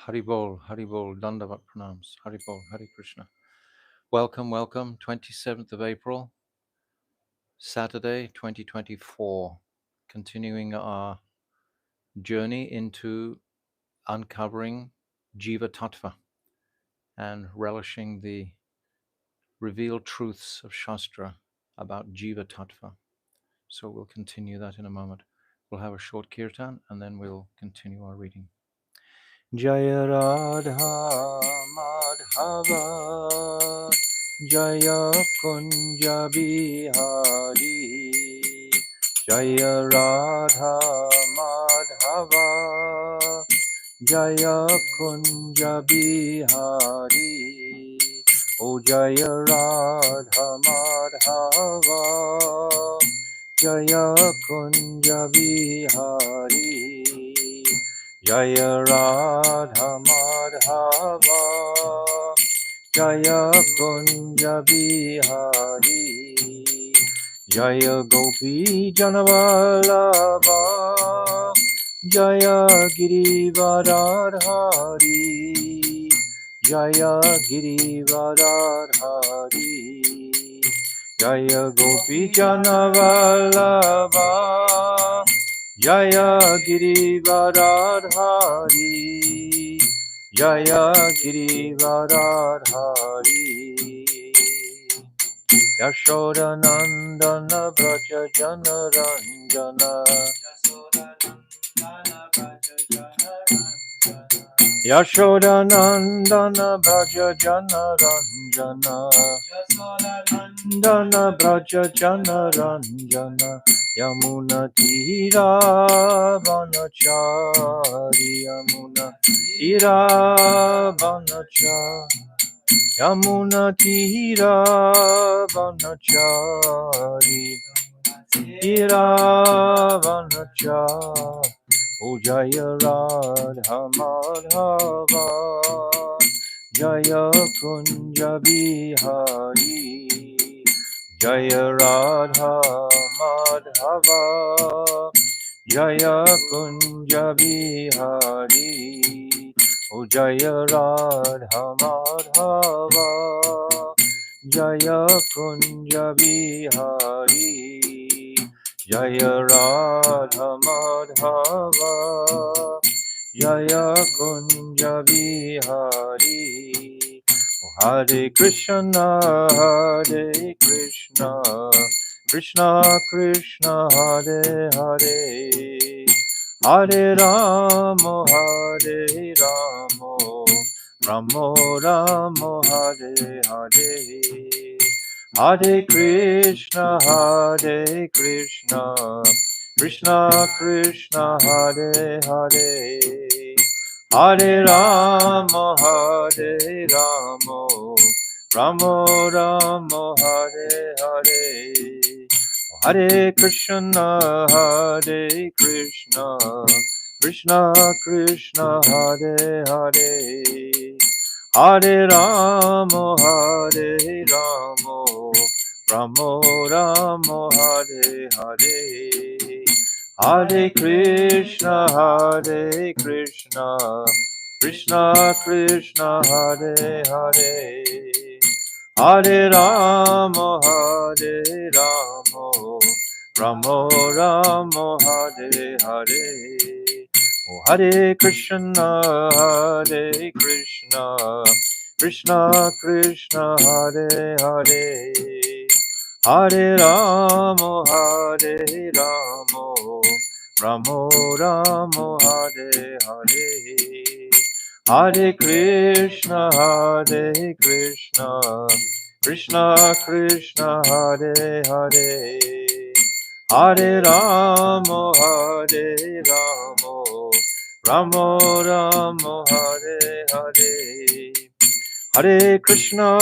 Haribol, Haribol, Dandavat Pranams, Haribol, Hare Krishna. Welcome, welcome. 27th of April, Saturday, 2024. Continuing our journey into uncovering Jiva Tattva and relishing the revealed truths of Shastra about Jiva Tattva. So we'll continue that in a moment. We'll have a short kirtan and then we'll continue our reading. Jaya Radha Madhava Jaya Kunja Bihari Jaya Radha Madhava Jaya Kunja Bihari O Jaya Radha Madhava Jaya Kunja Bihari Jaya Radha Madhava Jaya Kunja Bihari Jaya Gopi Janavallabha Jaya Girivardhari Jaya Girivardhari Jaya Gopi Janavallabha Jaya Girivardhari Jaya Girivardhari Yashoda Nandana Braja Jana Ranjana Yashoda Nandana Braja Jana Ranjana Nandana Braja Jana Ranjana Yamuna Tira Vanachari Yamuna Tira Vanachari Yamuna Tira Vanachari Tira Vanachari O Jaya Radha Madhava Jaya Kunja Bihari Jaya Radha Madhava Jaya Kunja Bihari O Jaya Radha Madhava Jaya Kunja Bihari Jaya Radha Madhava Jaya Kunja Bihari Hare Krishna Hare Krishna Krishna Krishna Hare Hare Hare Rama Hare Rama Rama Rama Hare Hare Hare Krishna Hare Krishna Krishna Krishna Hare Hare Hare Rama Hare Rama Rama Rama Hare Hare Hare Krishna Hare Krishna Krishna Krishna Hare Hare Hare Rama Hare Rama Rama Rama Hare Hare Hare Krishna Hare Krishna Krishna Krishna Hare Hare Hare Rama Hare Rama Rama Rama Hare Hare Hare Krishna Hare Krishna Krishna Krishna Hare Hare Hare Rama Hare Rama Rama Rama Hare Hare Hare Krishna Hare Krishna Krishna Krishna Hare Hare Hare Rama Hare Rama Rama Rama Hare Hare Hare Krishna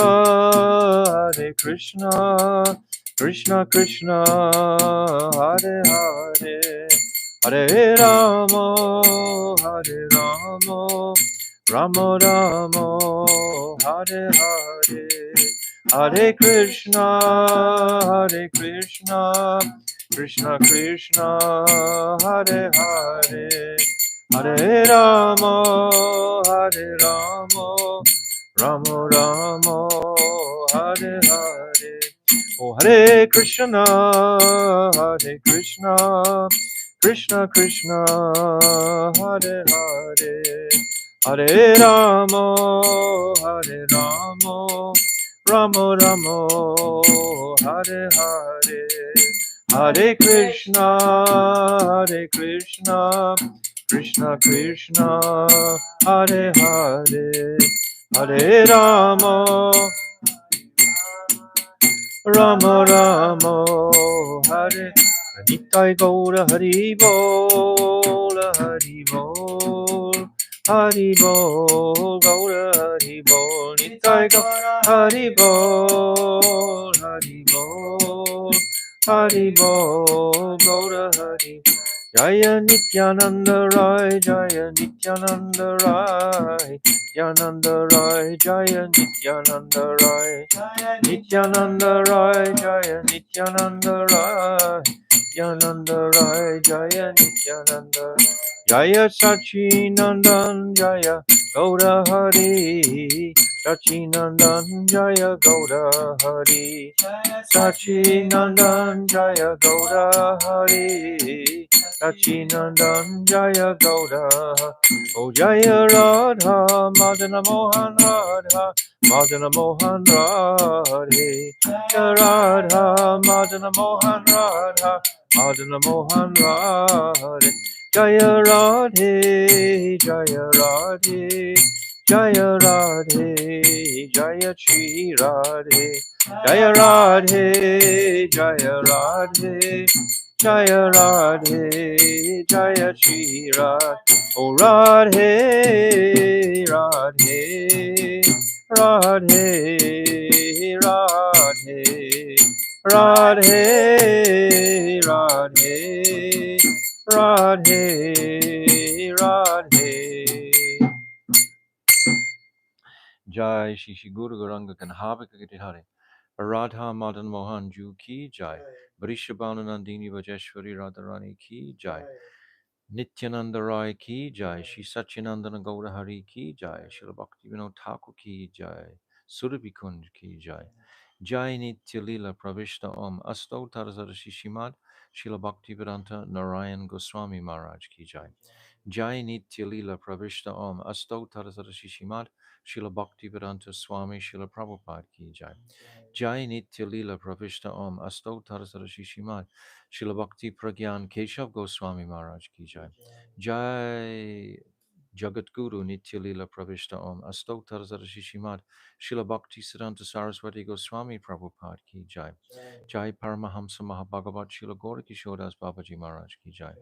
Krishna Krishna Hare Hare Hare Rama Rama Rama Hare Hare Hare Krishna Krishna Krishna Hare Hare Hare Rama Hare Ramo, Ramo Ramo, Hare Hare. Oh, Hare Krishna, Hare Krishna, Krishna Krishna, Hare Hare, Hare Ramo, Hare Ramo, Ramo Ramo, Hare Hare, Hare Krishna, Hare Krishna, Krishna Krishna, Hare Hare, Hare Ramo, Rama Rama, Hare Nitai Gaura Hari Bol, Hari Bol, Hari Bol, Gaura Hari Bol, Nitai Gaura Hari Bol, Hari Bol, Hari Bol, Gaura Hari. Jaya Nityananda Rai, Jaya Nityananda Rai, Nityananda Rai, Jaya Nityananda Rai, Nityananda Rai, Jaya Nityananda Rai, Nityananda Rai, Jaya Nityananda, Jaya Sachinandan, Jaya Gaura Hari, Sachinandan, Jaya Gaura Hari, Sachinandan, Jaya Gaura Hari, Sachinandan, Jaya Gaura, O Jaya Radha, Madana Mohan Radha, Madana Mohan Radhe, Jaya Radha, Madana Mohan Radha, Madana Mohan Radhe, Jaya Radhe, Jaya Radhe, Jaya Radhe, Jaya Shri Radhe, Jaya Radhe, Jaya Radhe, Jaya Radhe, Jaya Shri Radhe, O Radhe, Radhe, Radhe, Radhe, Radhe, Radhe, Radhe, Radhe. Jai Shri Shri Guru Garanga Kanhavika Gitihare. Radha Madan Mohan Ju Ki Jai. Vrishabhanu Nandini Vajeshwari Radharani Ki Jai. Nityananda Rai Ki Jai. Shri Satchinandana Gaura Hari Ki Jai. Srila Bhakti Vinod Thakur Ki Jai. Surabhi Kunj Ki Jai. Jai Nitya Lila Pravishta Om Asto Tarazara Shishimad. Srila Bhakti Vedanta Narayan Goswami Maharaj Ki Jai. Jai Nitya Lila Pravishta Om Asto Tarazara Shishimad. Srila Bhakti Vedanta Swami Srila Prabhupada Ki Jai. Jai Nitya Lila Pravishta Om Asto Tarazara Shishimad. Srila Bhakti Pragyan Keshav Goswami Maharaj Ki Jai. Jai Jagat Guru Nitya Lila Pravishta Om Asto Tarazara Shishimad. Srila Bhakti Siddhanta Saraswati Goswami Prabhupada Ki Jai. Jai Paramahamsa Mahabhagavat Srila Gaura Kishodas Babaji Maharaj Ki Jai.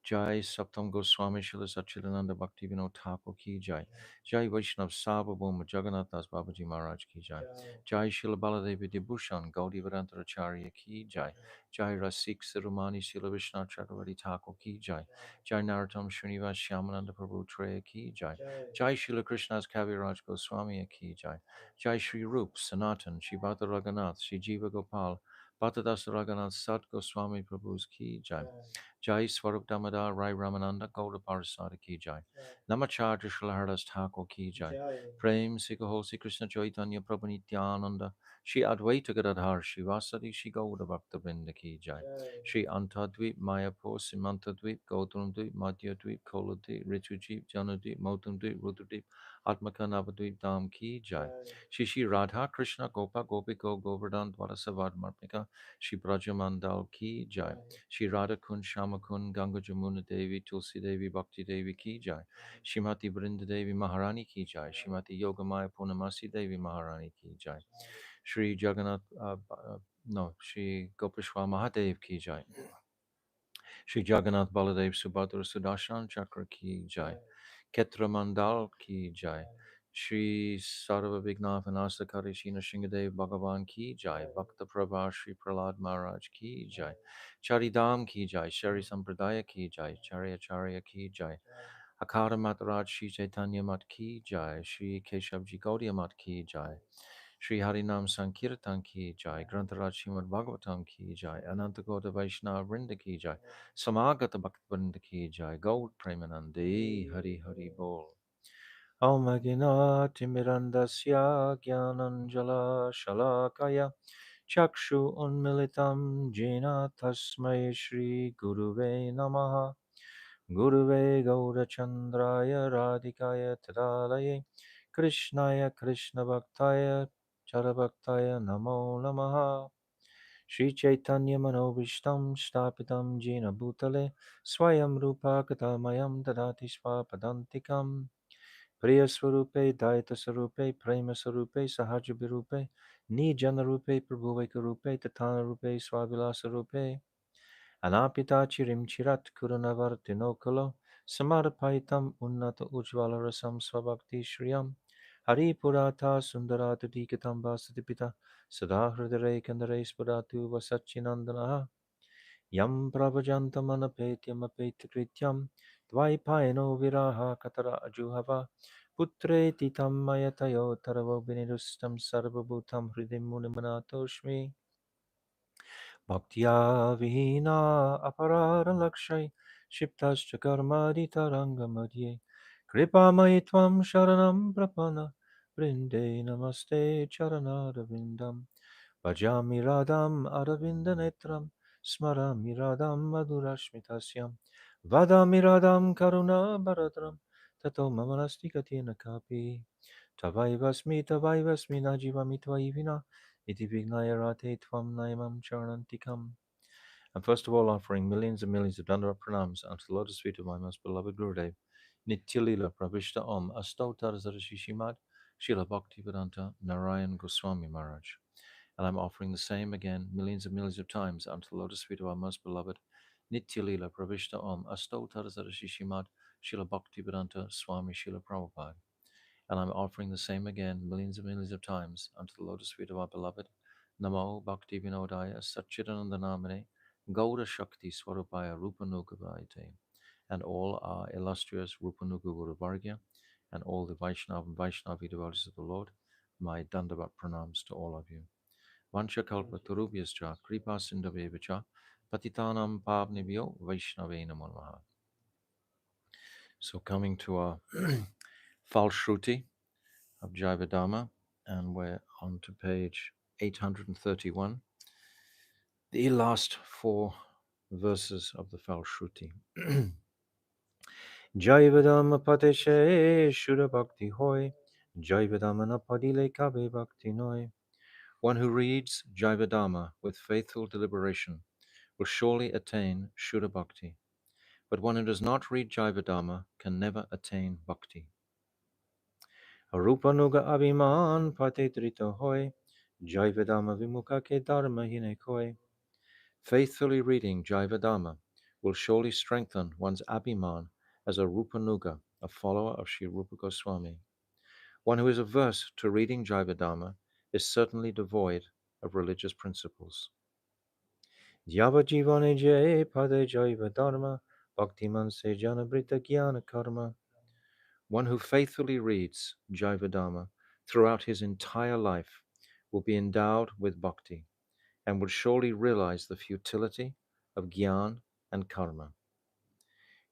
Jai Saptam Goswami Srila Satchidananda Bhakti Vinod Thakur Ki Jai. Jai Vaishnav Sabhabhuma Jagannath Das Babaji Maharaj Ki Jai. Jai Srila Baladevi Dibhushan Gaudi Vedanta Acharya Ki Jai. Jai Rasik Sirumani Srila Vishnu Chakravarti Thakur Ki Jai. Jai Narottam Srinivas Shyamananda Prabhu Treya Ki Jai. Jai Srila Krishna's Kaviraj Goswami Ki Jai. Jai Shri Rup Sanatan Shri Bhata Raghunath Shri Jiva Gopal Bhatadas Raghunath Sat Goswami Prabhu's Ki Jai. Jai Swarup Damodar Rai Ramananda Gaura Parasada Ki Jai. Namacharya Srila Haridas Thakur Ki Jai. Prem Sikaho Sri Krishna Chaitanya Prabhu Nityananda Shri Advaita Gadadhar Shri Vasadi Shri Gaura Bhakta Vrinda Ki Jai. Shri Antadvip Mayapur Simantadvip Gautam Dvip Madhya Dvip Koladvip Ritujip Janadvip Motam Dvip Rudradvip Atmaka Navadvip Dham Ki Jai. Shri Shri Radha Krishna Gopa Gopiko Govardhan Dvarasavad Marpika Shri Brajamandal Ki Jai. Shri Radha Kun Shama Kun Ganga Jamuna Devi Tulsi Devi Bhakti Devi Ki Jai. Shrimati Brinda Devi Maharani Ki Jai. Shrimati Yogamaya Purnamasi Devi Maharani Ki Jai. Shri Jagannath, no, Shri Gopeshwar Mahadev Ki Jai. Shri Jagannath Baladev Subhadra Sudarshan Chakra Ki Jai. Ketra Mandal Ki Jai. Shri Sarva Vignath Anastakari Shina Shingadev Bhagavan Ki Jai. Bhakta Prabha Shri Prahlad Maharaj Ki Jai. Charidam Ki Jai. Shri Sampradaya Ki Jai. Charya Charya Ki Jai. Akara Mataraj Shri Chaitanya Mat Ki Jai. Shri Keshavji Gaudiya Mat Ki Jai. Shri Harinam Sankirtan Ki Jai. Grantaraj Srimad Bhagavatam Ki Jai. Ananta Gauda Vaishnava Vrinda Ki Jai. Samagata Bhakt Vrinda Ki Jai. Gaud Premanande Hari Hari Bol. Almaginatimirandasya Gyananjala Shalakaya Chakshu Unmilitam Jena Tasmai Shri Guruve Namaha Guruve Gaurachandraya Radhikaya Tadalaye Krishnaya Krishna Bhaktaya Charabhaktaya Namo Namaha Shri Chaitanya Manobishtam Shtapitam Jena Bhutale Swayam Rupa Katamayam Dadati Swapadantikam Priya Swarupe Daita Sarupe Prema Sarupe Sahaja Virupe Nijana Rupe Prabhuveka Rupe Tatana Rupe Swavilasa Rupe Anapita Chirim Chirat Kurunavartinokalo Samarpaitam Unnata Ujvala Rasam Swabhakti Shriyam Hari Purata Sundarata Dikatam Vasatipita Sada Hridare Kandare Spadatu Vasachinandana Yam Pravajantamanapetyamapetykrityam Dvaipayano Viraha Katara Ajuhava Putre Titam Mayatayo Taravo Vinirustam Sarvabhutam Hridim Munimanatoshmi Bhaktya Vihina Aparara Lakshay Shiptascha Karmadi Tarangamadye Kripa Maitvam Sharanam Prapana Brinde Namaste Charanadavindam Bhajami Radham Aravinda Netram Smarami Radham Madhurashmitasyam Vadami Radham Karuna Bharadram Tato Mamanasti Katina Kapi Tavaivasmi Najivami Tvaivina Iti Vignaya Rate Tvam Naimam Charanantikam. And first of all, offering millions and millions of Dandara pranams unto the lotus feet of my most beloved Gurudev, Nityalila Pravishta Om Astautar Zarashishimad Shila Bhaktivedanta Narayan Goswami Maharaj. And I'm offering the same again millions and millions of times unto the lotus feet of our most beloved Nityalila Pravishta Om Astautar Zarashishimad Shila Bhaktivedanta Swami Shila Prabhupada. And I'm offering the same again millions and millions of times unto the lotus feet of our beloved Namo Bhakti Vinodaya Satchidanandanamane Gaura Shakti Swarupaya Rupanugavaite, and all our illustrious Rupanuga Guru Vargya and all the Vaishnava and Vaishnavi devotees of the Lord. My Dandavat pranams to all of you. Vancha kalpa turubhyascha kripa sindhavevacha patitanam pavnibhyo Vaishnave namo namaha. So coming to our Falshruti of Jaiva Dharma, and we're on to page 831, the last four verses of the Falshruti. Jaiva Dhamma Pateshe Shura Bhakti Hoy, Jaiva Dhamma Napadile Kabe Bhakti Noy. One who reads Jaiva Dharma with faithful deliberation will surely attain Shura Bhakti, but one who does not read Jaiva Dharma can never attain Bhakti. Rupanuga Abhiman Patetrito Hoy, Jaiva Vimuka Ke Dharma Hine Koi. Faithfully reading Jaiva Dharma will surely strengthen one's Abhiman as a Rupanuga, a follower of Sri Rupa Goswami. One who is averse to reading Jaiva Dharma is certainly devoid of religious principles. Java Jivane Jai Pade Jaiva Dharma, Bhaktiman Se Janabrita Jnana Karma. One who faithfully reads Jaiva Dharma throughout his entire life will be endowed with bhakti and will surely realize the futility of gyan and karma.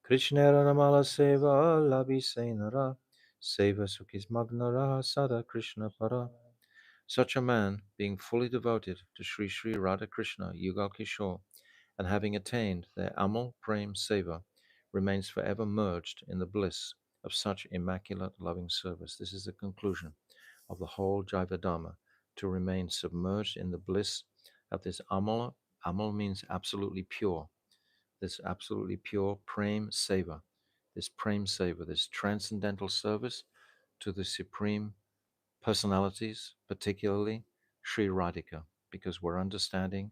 Krishnera namala seva labi senara, seva sukis magnara sada Krishna para. Such a man, being fully devoted to Sri Sri Radha Krishna Yugal Kishore, and having attained their Amal Prem Seva, remains forever merged in the bliss of such immaculate loving service. This is the conclusion of the whole Jaiva Dharma, to remain submerged in the bliss of this Amal. Amal means absolutely pure. This absolutely pure Prem Seva, this transcendental service to the Supreme Personalities, particularly Sri Radhika, because we're understanding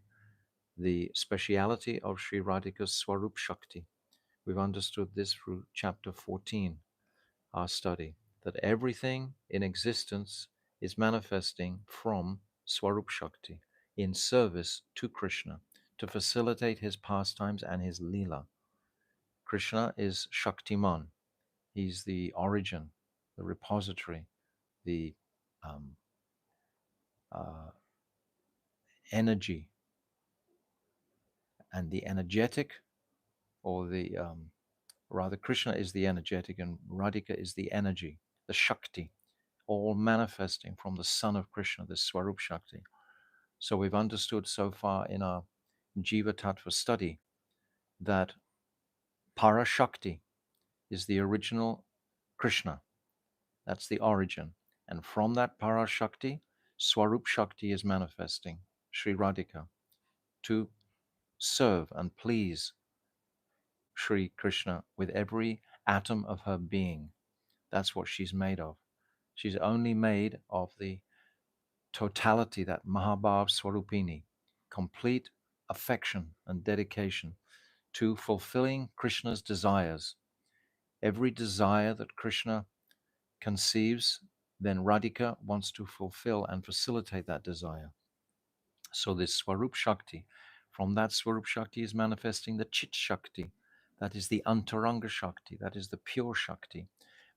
the speciality of Sri Radhika's Swarup Shakti. We've understood this through chapter 14, our study, that everything in existence is manifesting from Swarup Shakti in service to Krishna to facilitate his pastimes and his Leela. Krishna is Shaktiman. He's the origin, the repository, the um, uh, energy, and the energetic, or the rather, Krishna is the energetic and Radhika is the energy. the Shakti, all manifesting from the Son of Krishna, this Swarup Shakti. So we've understood so far in our Jiva Tattva study that Parashakti is the original Krishna. That's the origin. And from that Parashakti, Swarup Shakti is manifesting, Sri Radhika, to serve and please Sri Krishna with every atom of her being. That's what she's made of. She's only made of the totality, that Mahabhav Swarupini, complete affection and dedication to fulfilling Krishna's desires. Every desire that Krishna conceives, then Radhika wants to fulfill and facilitate that desire. So this Swarup Shakti, from that Swarup Shakti is manifesting the Chit Shakti, that is the Antaranga Shakti, that is the pure Shakti.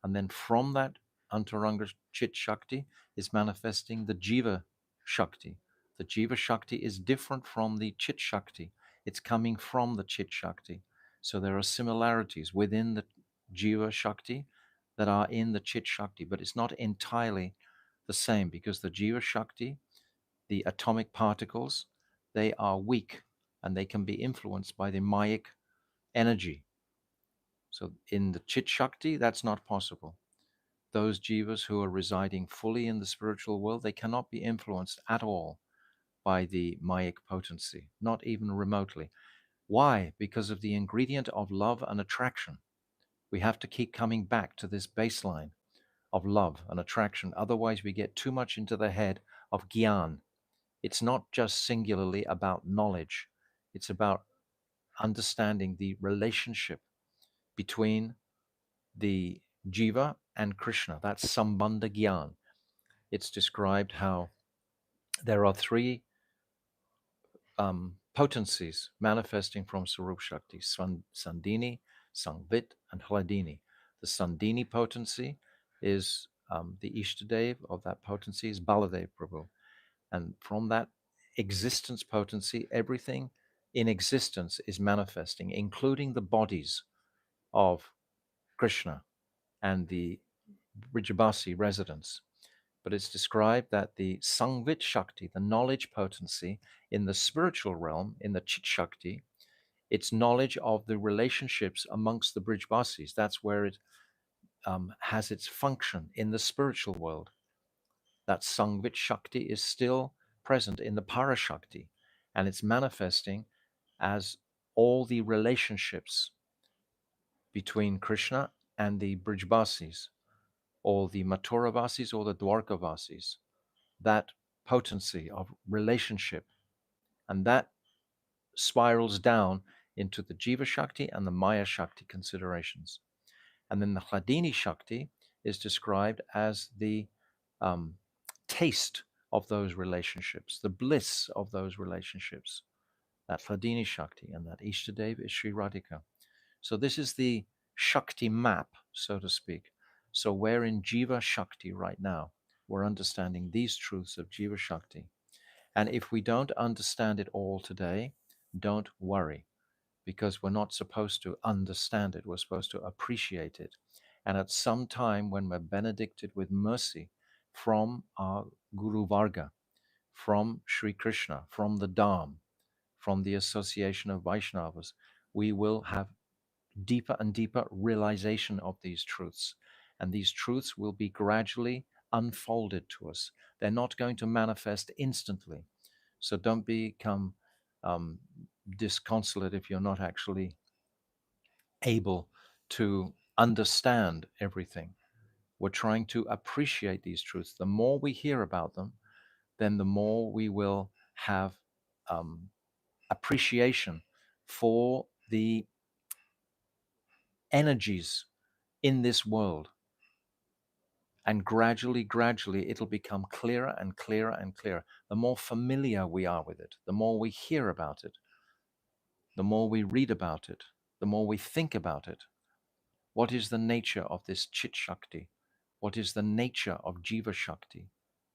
And then from that Antaranga Chit Shakti is manifesting the Jiva Shakti. The Jiva Shakti is different from the Chit Shakti. It's coming from the Chit Shakti. So there are similarities within the Jiva Shakti that are in the Chit Shakti, but it's not entirely the same, because the Jiva Shakti, the atomic particles, they are weak and they can be influenced by the Mayic energy. So in the Chit Shakti, that's not possible. Those jivas who are residing fully in the spiritual world, they cannot be influenced at all by the Mayic potency, not even remotely. Why? Because of the ingredient of love and attraction. We have to keep coming back to this baseline of love and attraction. Otherwise, we get too much into the head of gyan. It's not just singularly about knowledge. It's about understanding the relationship between the jiva and Krishna. That's sambandha gyan. It's described how there are three potencies manifesting from Sarup Shakti: Sandini, Sangvit, and Hladini. The Sandini potency is the Ishtadev of that potency is Baladev Prabhu. And from that existence potency, everything in existence is manifesting, including the bodies of Krishna and the Brijabasi residents. But it's described that the Sangvit Shakti, the knowledge potency in the spiritual realm, in the Chit Shakti, it's knowledge of the relationships amongst the Brijbasis. That's where it has its function in the spiritual world. That Sangvit Shakti is still present in the Parashakti, and it's manifesting as all the relationships between Krishna and the Brijbasis, or the Mathuravasis or the Dwarkavasis, that potency of relationship. And that spirals down into the Jiva Shakti and the Maya Shakti considerations. And then the Hladini Shakti is described as the taste of those relationships, the bliss of those relationships, that Hladini Shakti, and that Ishtadev is Sri Radhika. So this is the Shakti map, so to speak. So we're in Jiva Shakti right now. We're understanding these truths of Jiva Shakti. And if we don't understand it all today, don't worry, because we're not supposed to understand it. We're supposed to appreciate it. And at some time when we're benedicted with mercy from our Guru Varga, from Sri Krishna, from the Dham, from the association of Vaishnavas, we will have deeper and deeper realization of these truths. And these truths will be gradually unfolded to us. They're not going to manifest instantly. So don't become disconsolate if you're not actually able to understand everything. We're trying to appreciate these truths. The more we hear about them, then the more we will have appreciation for the energies in this world. And gradually, it'll become clearer and clearer and clearer. The more familiar we are with it, the more we hear about it, the more we read about it, the more we think about it. What is the nature of this Chit Shakti? What is the nature of Jiva Shakti?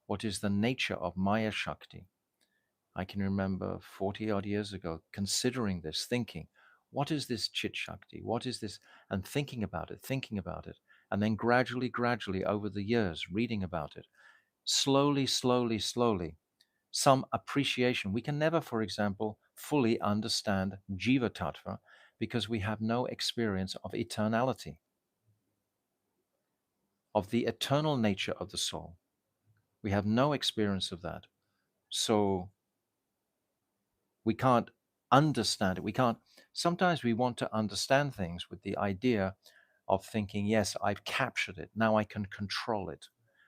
What is the nature of Maya Shakti? I can remember 40 odd years ago considering this, thinking, what is this Chit Shakti? What is this? And thinking about it. And then gradually, over the years, reading about it, slowly, some appreciation. We can never, for example, fully understand Jiva Tattva because we have no experience of eternality, of the eternal nature of the soul. We have no experience of that. So we can't understand it. We can't, sometimes we want to understand things with the idea of thinking, yes, I've captured it. Now I can control it.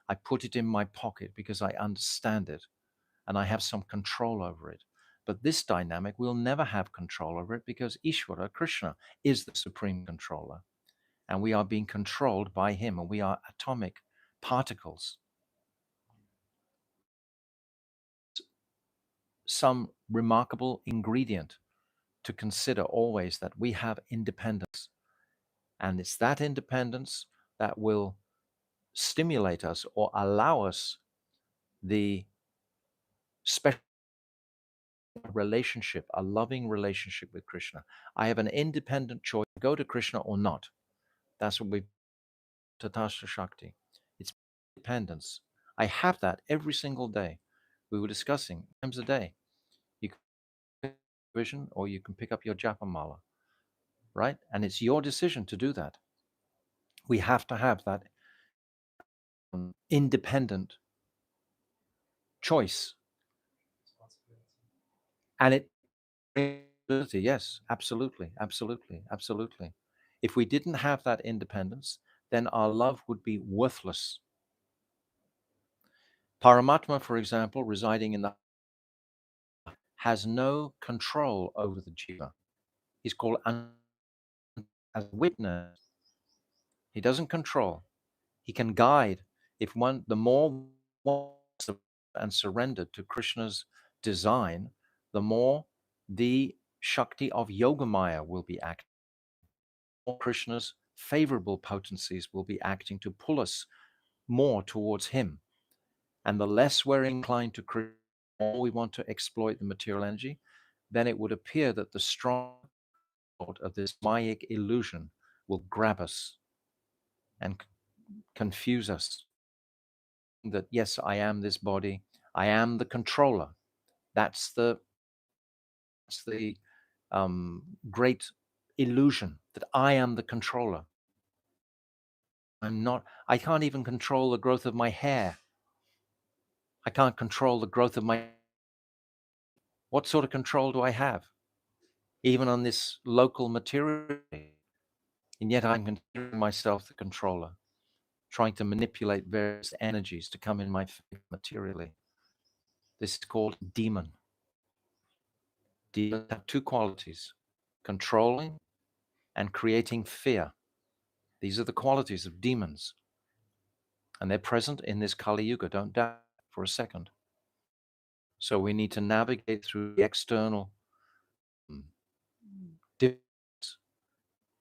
I put it in my pocket because I understand it and I have some control over it. But this dynamic, we'll never have control over it because Ishvara, Krishna, is the supreme controller. And we are being controlled by him, and we are atomic particles. Some remarkable ingredient to consider always that we have independence. And it's that independence that will stimulate us or allow us the special relationship, a loving relationship with Krishna. I have an independent choice to go to Krishna or not. That's what we Tatashta Shakti. It's independence. I have that every single day. We were discussing times a day. You can pick up vision or you can pick up your japamala, right? And it's your decision to do that. We have to have that independent choice. And it yes, absolutely. If we didn't have that independence, then our love would be worthless. Paramatma, for example, residing in the has no control over the jiva. He's called as a witness. He doesn't control. He can guide. If one, the more one and surrendered to Krishna's design, the more the Shakti of Yogamaya will be acting. More Krishna's favorable potencies will be acting to pull us more towards him. And the less we're inclined to Krishna, the more we want to exploit the material energy, then it would appear that the strong of this Mayic illusion will grab us and confuse us. That yes, I am this body, I am the controller. That's the great illusion that I am the controller. I'm not. I can't even control the growth of my hair. I can't control the growth of my. What sort of control do I have, even on this local material? And yet I'm considering myself the controller, trying to manipulate various energies to come in my favor materially. This is called demon. Demons have two qualities: controlling and creating fear. These are the qualities of demons. And they're present in this Kali Yuga, don't doubt for a second. So we need to navigate through the external difficulties.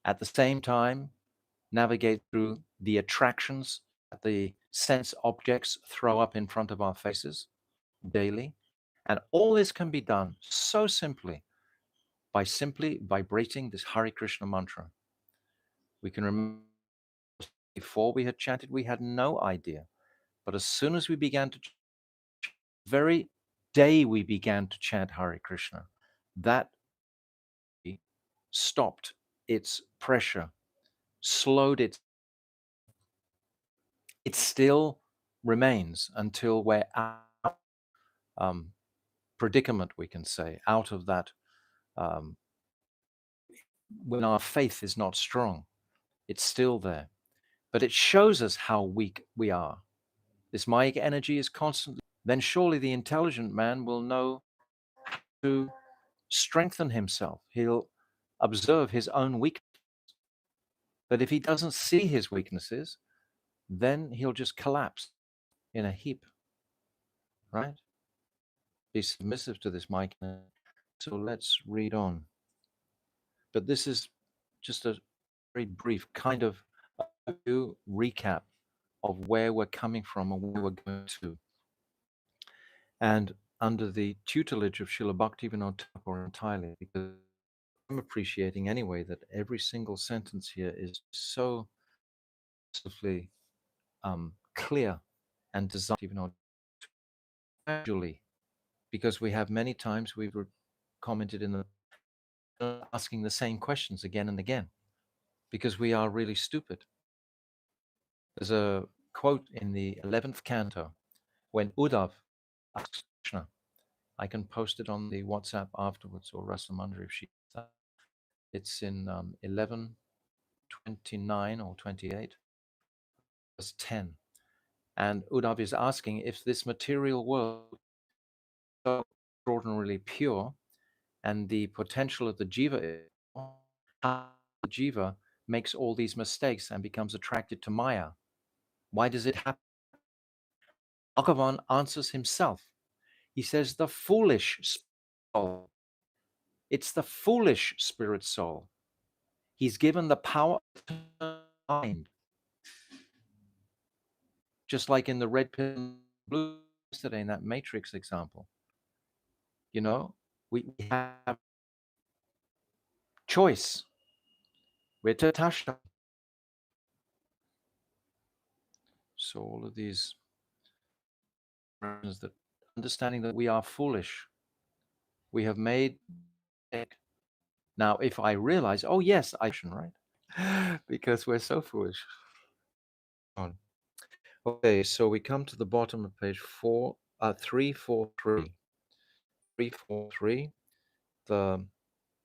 At the same time, navigate through the attractions that the sense objects throw up in front of our faces daily. And all this can be done so simply by simply vibrating this Hare Krishna mantra. We can remember before we had chanted, we had no idea. But as soon as we began to, very day we began to chant Hare Krishna, that stopped its pressure, slowed it. It still remains until we're out predicament, we can say, out of that um, when our faith is not strong. It's still there. But it shows us how weak we are. This Mayic energy is constantly, then surely the intelligent man will know to strengthen himself. He'll observe his own weakness. But if he doesn't see his weaknesses, then he'll just collapse in a heap, right? Be submissive to this Mayic energy. So let's read on. But this is just a very brief kind of recap of where we're coming from and where we're going to. And under the tutelage of Srila Bhaktivinoda Thakur entirely, because I'm appreciating anyway that every single sentence here is so simply clear and designed, even on gradually, because we have many times we've commented in the asking the same questions again and again because we are really stupid. There's a quote in the 11th canto when Uddhav asks Krishna. I can post it on the WhatsApp afterwards, or Rasamundra if she. It's in 11:29 or 28, verse 10. And Uddhav is asking if this material world is so extraordinarily pure and the potential of the jiva, how the jiva makes all these mistakes and becomes attracted to Maya. Why does it happen? Bhagavan answers himself. He says, the foolish soul. It's the foolish spirit soul. He's given the power of mind, just like in the red pill and blue yesterday in that matrix example. You know, we have choice. We're Tatasha. So all of these that understanding that we are foolish, we have made it. Now, if I realize, oh yes, I should, right? Because we're so foolish. Okay, so we come to the bottom of page 343. 343, the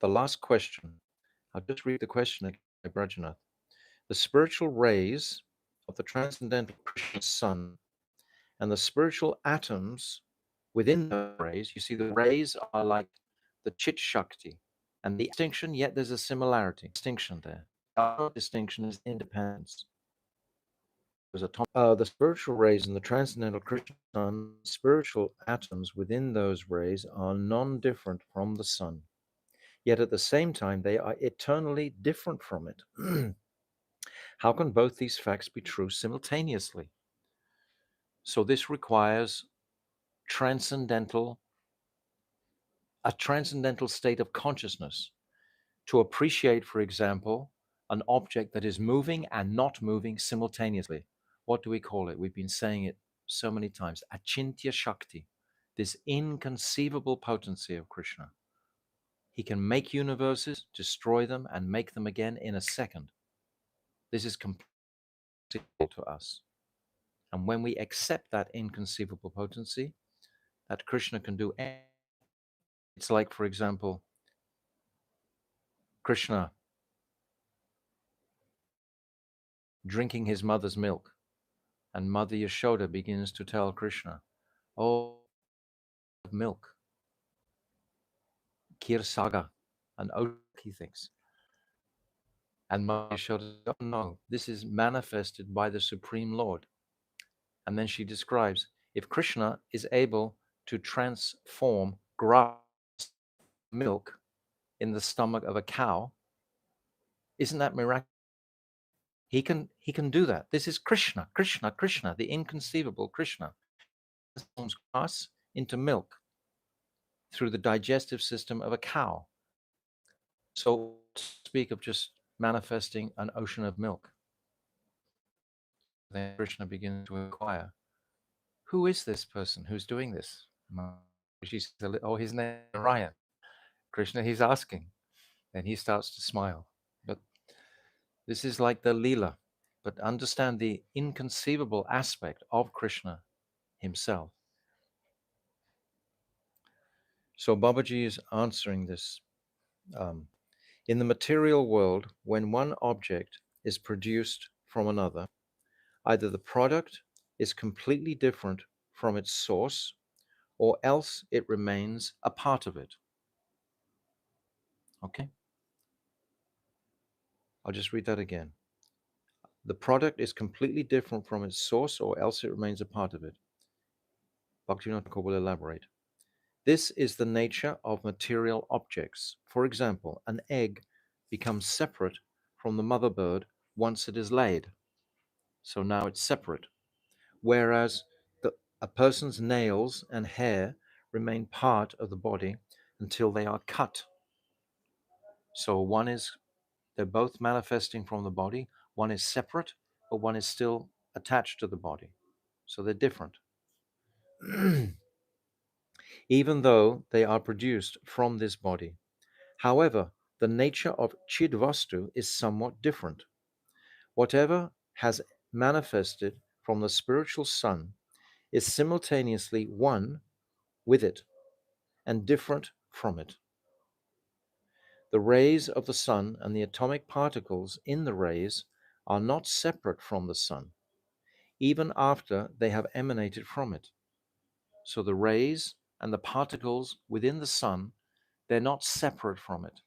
last question. I'll just read the question again by Brajanath. The spiritual rays of the transcendental Krishna sun and the spiritual atoms within the rays, you see the rays are like the Chit Shakti and the distinction, yet there's a similarity. Distinction there. Our distinction is independence. The spiritual rays in the transcendental Krishna sun, spiritual atoms within those rays are non-different from the sun. Yet at the same time, they are eternally different from it. How can both these facts be true simultaneously? So this requires a transcendental state of consciousness to appreciate, for example, an object that is moving and not moving simultaneously. What do we call it? We've been saying it so many times. Achintya Shakti, this inconceivable potency of Krishna. He can make universes, destroy them, and make them again in a second. This is completely to us. And when we accept that inconceivable potency, that Krishna can do anything, it's like, for example, Krishna drinking his mother's milk, and Mother Yashoda begins to tell Krishna, oh, milk, Kir Saga, and oak, he thinks. And Mother Yashoda says, oh no, this is manifested by the Supreme Lord. And then she describes, if Krishna is able to transform grass milk in the stomach of a cow, isn't that miraculous? He can do that. This is Krishna, Krishna, Krishna, the inconceivable Krishna. Transforms grass into milk through the digestive system of a cow. So speak of just manifesting an ocean of milk. Then Krishna begins to inquire, who is this person who's doing this? She says, oh, his name is Narayan. Krishna, he's asking. And he starts to smile. But this is like the Leela. But understand the inconceivable aspect of Krishna himself. So Babaji is answering this. In the material world, when one object is produced from another, either the product is completely different from its source, or else it remains a part of it. Okay? I'll just read that again. The product is completely different from its source, or else it remains a part of it. Bhaktivinoda Thakur will elaborate. This is the nature of material objects. For example, an egg becomes separate from the mother bird once it is laid. So now it's separate. Whereas a person's nails and hair remain part of the body until they are cut. So they're both manifesting from the body. One is separate, but one is still attached to the body. So they're different. Even though they are produced from this body. However, the nature of Chidvastu is somewhat different. Whatever has manifested from the spiritual sun is simultaneously one with it and different from it. The rays of the sun and the atomic particles in the rays are not separate from the sun, even after they have emanated from it. So the rays and the particles within the sun, they're not separate from it,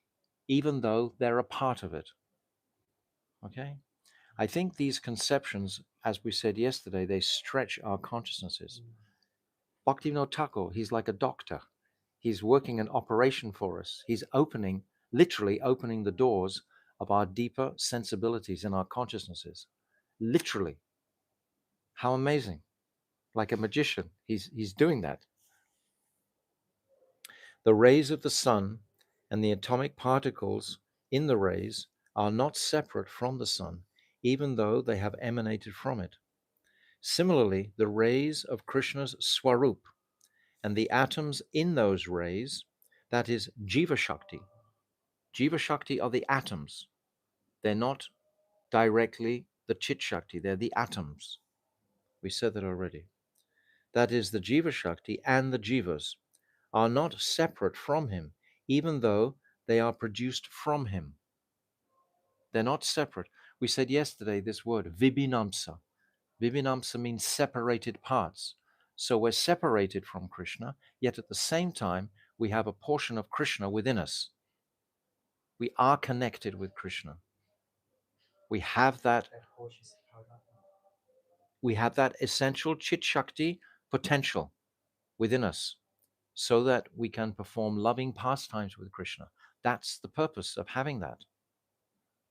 even though they're a part of it. Okay? I think these conceptions, as we said yesterday, they stretch our consciousnesses. Bhaktivinoda Thakur, he's like a doctor. He's working an operation for us. He's literally opening the doors of our deeper sensibilities in our consciousnesses. Literally. How amazing. Like a magician, he's doing that. The rays of the sun and the atomic particles in the rays are not separate from the sun, even though they have emanated from it. Similarly, the rays of Krishna's Swarup and the atoms in those rays, that is Jiva Shakti. Jiva Shakti are the atoms. They're not directly the Chit Shakti, they're the atoms. We said that already. That is, the Jiva Shakti and the Jivas are not separate from him, even though they are produced from him. They're not separate. We said yesterday this word, Vibhinamsa. Vibhinamsa means separated parts. So we're separated from Krishna, yet at the same time, we have a portion of Krishna within us. We are connected with Krishna. We have that essential Chit Shakti potential within us so that we can perform loving pastimes with Krishna. That's the purpose of having that.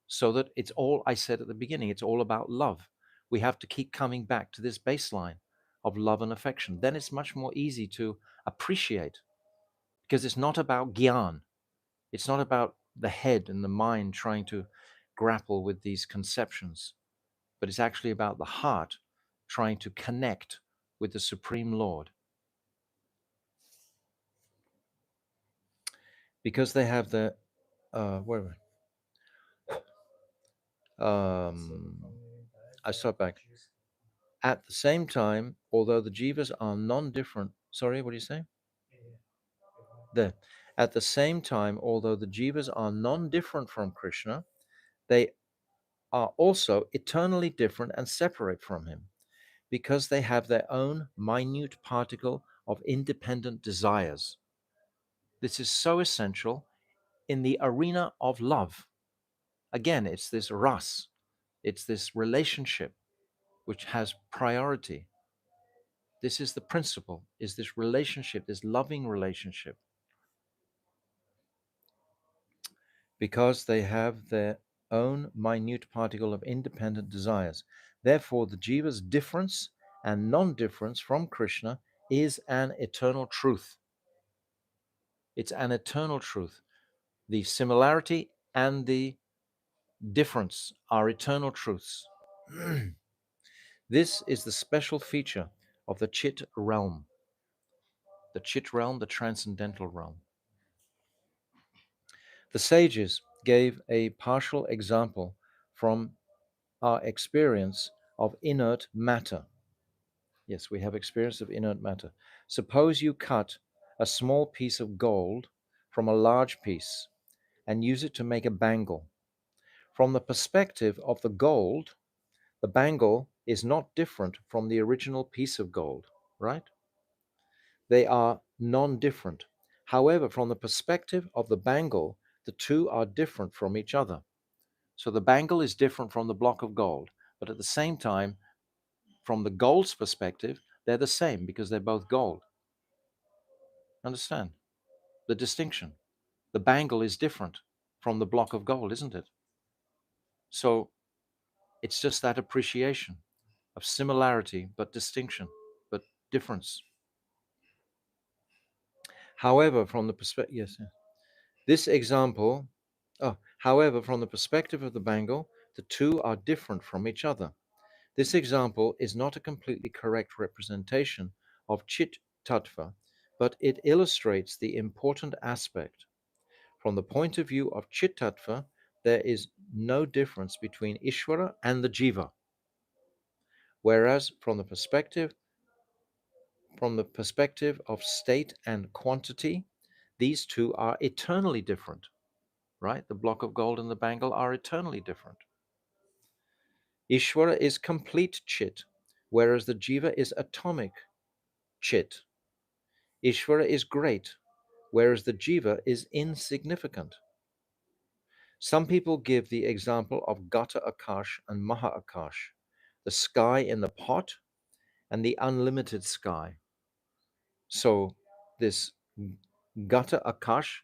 So that it's all, I said at the beginning, it's all about love. We have to keep coming back to this baseline of love and affection. Then it's much more easy to appreciate because it's not about gyan. It's not about the head and the mind trying to grapple with these conceptions, but it's actually about the heart trying to connect with the Supreme Lord. Because they have the, where I start back. At the same time, although the jivas are non-different, sorry, what do you say? There. At the same time, although the jivas are non-different from Krishna, they are also eternally different and separate from him because they have their own minute particle of independent desires. This is so essential in the arena of love. Again, it's this ras, it's this relationship which has priority. This is the principle, is this relationship, this loving relationship. Because they have their own minute particle of independent desires. Therefore, the jiva's difference and non-difference from Krishna is an eternal truth. It's an eternal truth. The similarity and the difference are eternal truths. This is the special feature of the Chit realm. The Chit realm, the transcendental realm. The sages gave a partial example from our experience of inert matter. Yes, we have experience of inert matter. Suppose you cut a small piece of gold from a large piece and use it to make a bangle. From the perspective of the gold, the bangle is not different from the original piece of gold, right? They are non-different. However, from the perspective of the bangle, the two are different from each other. So the bangle is different from the block of gold, but at the same time, from the gold's perspective, they're the same because they're both gold. Understand the distinction? The bangle is different from the block of gold, isn't it? So it's just that appreciation of similarity, but distinction, but difference. However, from the perspective, yes, this example, however, from the perspective of the bangle, the two are different from each other. This example is not a completely correct representation of Chit Tattva, but it illustrates the important aspect. From the point of view of Chit Tattva, there is no difference between Ishvara and the Jiva, whereas from the perspective of state and quantity, these two are eternally different, right? The block of gold and the bangle are eternally different. Ishvara is complete Chit, whereas the Jiva is atomic Chit. Ishvara is great, whereas the Jiva is insignificant. Some people give the example of Gata Akash and Maha Akash, the sky in the pot and the unlimited sky. So, this Gata Akash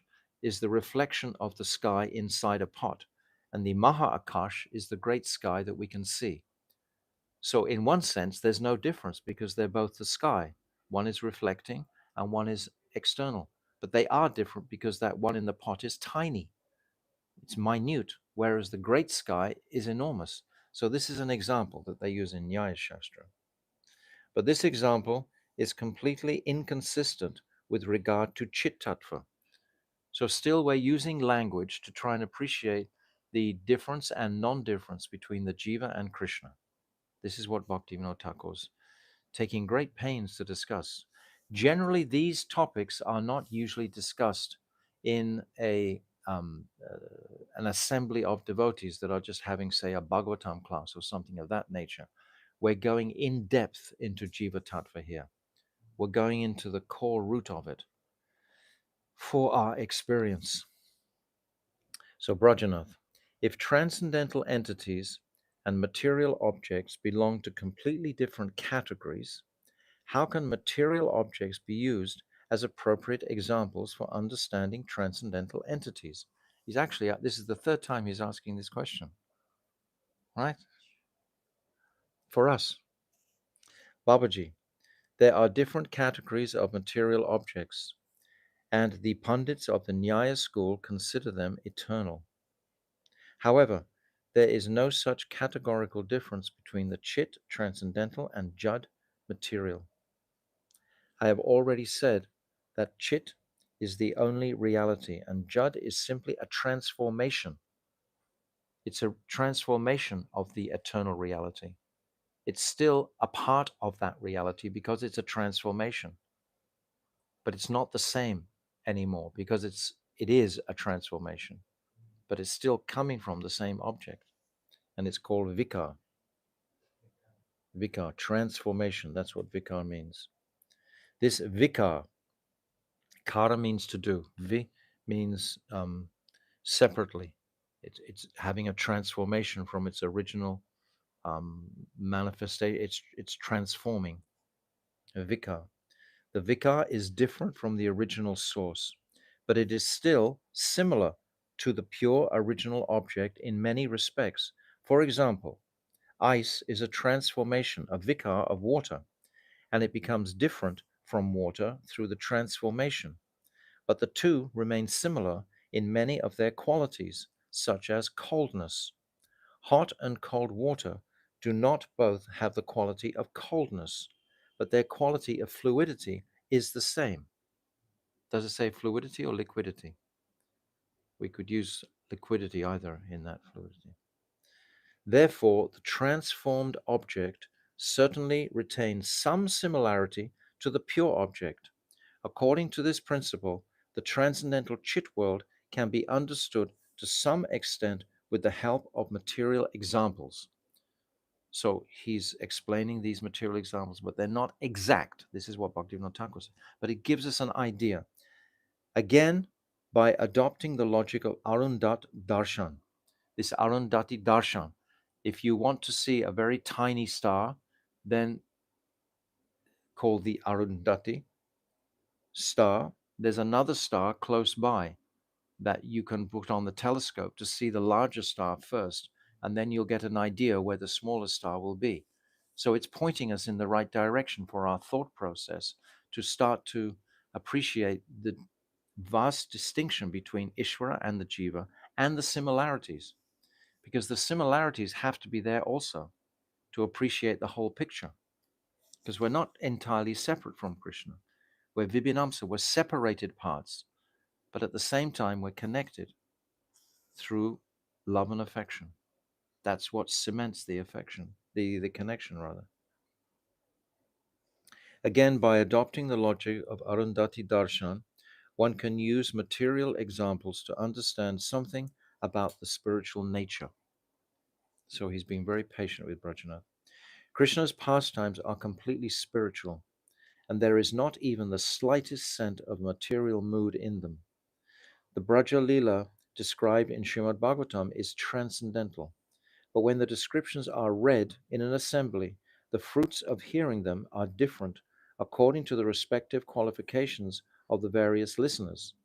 is the reflection of the sky inside a pot, and the Maha Akash is the great sky that we can see. So, in one sense, there's no difference because they're both the sky. One is reflecting and one is external. But they are different because that one in the pot is tiny, it's minute, whereas the great sky is enormous. So, this is an example that they use in Nyaya Shastra. But this example is completely inconsistent with regard to Chit Tattva. So, still, we're using language to try and appreciate the difference and non difference between the Jiva and Krishna. This is what Bhaktivinoda Thakur's taking great pains to discuss. Generally, these topics are not usually discussed in an assembly of devotees that are just having, say, a Bhagavatam class or something of that nature. We're going in depth into Jiva Tattva here. We're going into the core root of it for our experience. So, Brajanath, if transcendental entities and material objects belong to completely different categories, how can material objects be used as appropriate examples for understanding transcendental entities? He's actually, this is the third time he's asking this question, right? For us, Babaji, there are different categories of material objects, and the pundits of the Nyaya school consider them eternal. However, there is no such categorical difference between the Chit transcendental and Jad material. I have already said that Chit is the only reality and Jad is simply a transformation. It's a transformation of the eternal reality. It's still a part of that reality because it's a transformation, but it's not the same anymore because it is a transformation, but it's still coming from the same object, and it's called vikar. Vikar, transformation. That's what vikar means. This vikar, kara means to do. Vi means separately. It's having a transformation from its original manifestation. It's transforming. Vikar. The vikar is different from the original source, but it is still similar to the pure original object in many respects. For example, ice is a transformation, a vikar of water, and it becomes different from water through the transformation. But the two remain similar in many of their qualities, such as coldness. Hot and cold water do not both have the quality of coldness, but their quality of fluidity is the same. Does it say fluidity or liquidity? We could use liquidity either in that fluidity. Therefore, the transformed object certainly retains some similarity to the pure object. According to this principle, the transcendental Chit world can be understood to some extent with the help of material examples. So he's explaining these material examples, but they're not exact. This is what Bhaktivinoda Thakur said. But it gives us an idea. Again, by adopting the logic of Arundat Darshan, this Arundhati Darshan, if you want to see a very tiny star, then called the Arundhati star, there's another star close by that you can put on the telescope to see the larger star first, and then you'll get an idea where the smaller star will be. So it's pointing us in the right direction for our thought process to start to appreciate the vast distinction between Ishvara and the Jiva and the similarities, because the similarities have to be there also. to appreciate the whole picture, because we're not entirely separate from Krishna. We're Vibhinamsa, we're separated parts, but at the same time, we're connected through love and affection. That's what cements the affection, the connection rather. Again, by adopting the logic of Arundhati Darshan, one can use material examples to understand something about the spiritual nature. So he's being very patient with Brajanath. Krishna's pastimes are completely spiritual, and there is not even the slightest scent of material mood in them. The Braja Leela described in Srimad Bhagavatam is transcendental, but when the descriptions are read in an assembly, the fruits of hearing them are different according to the respective qualifications of the various listeners.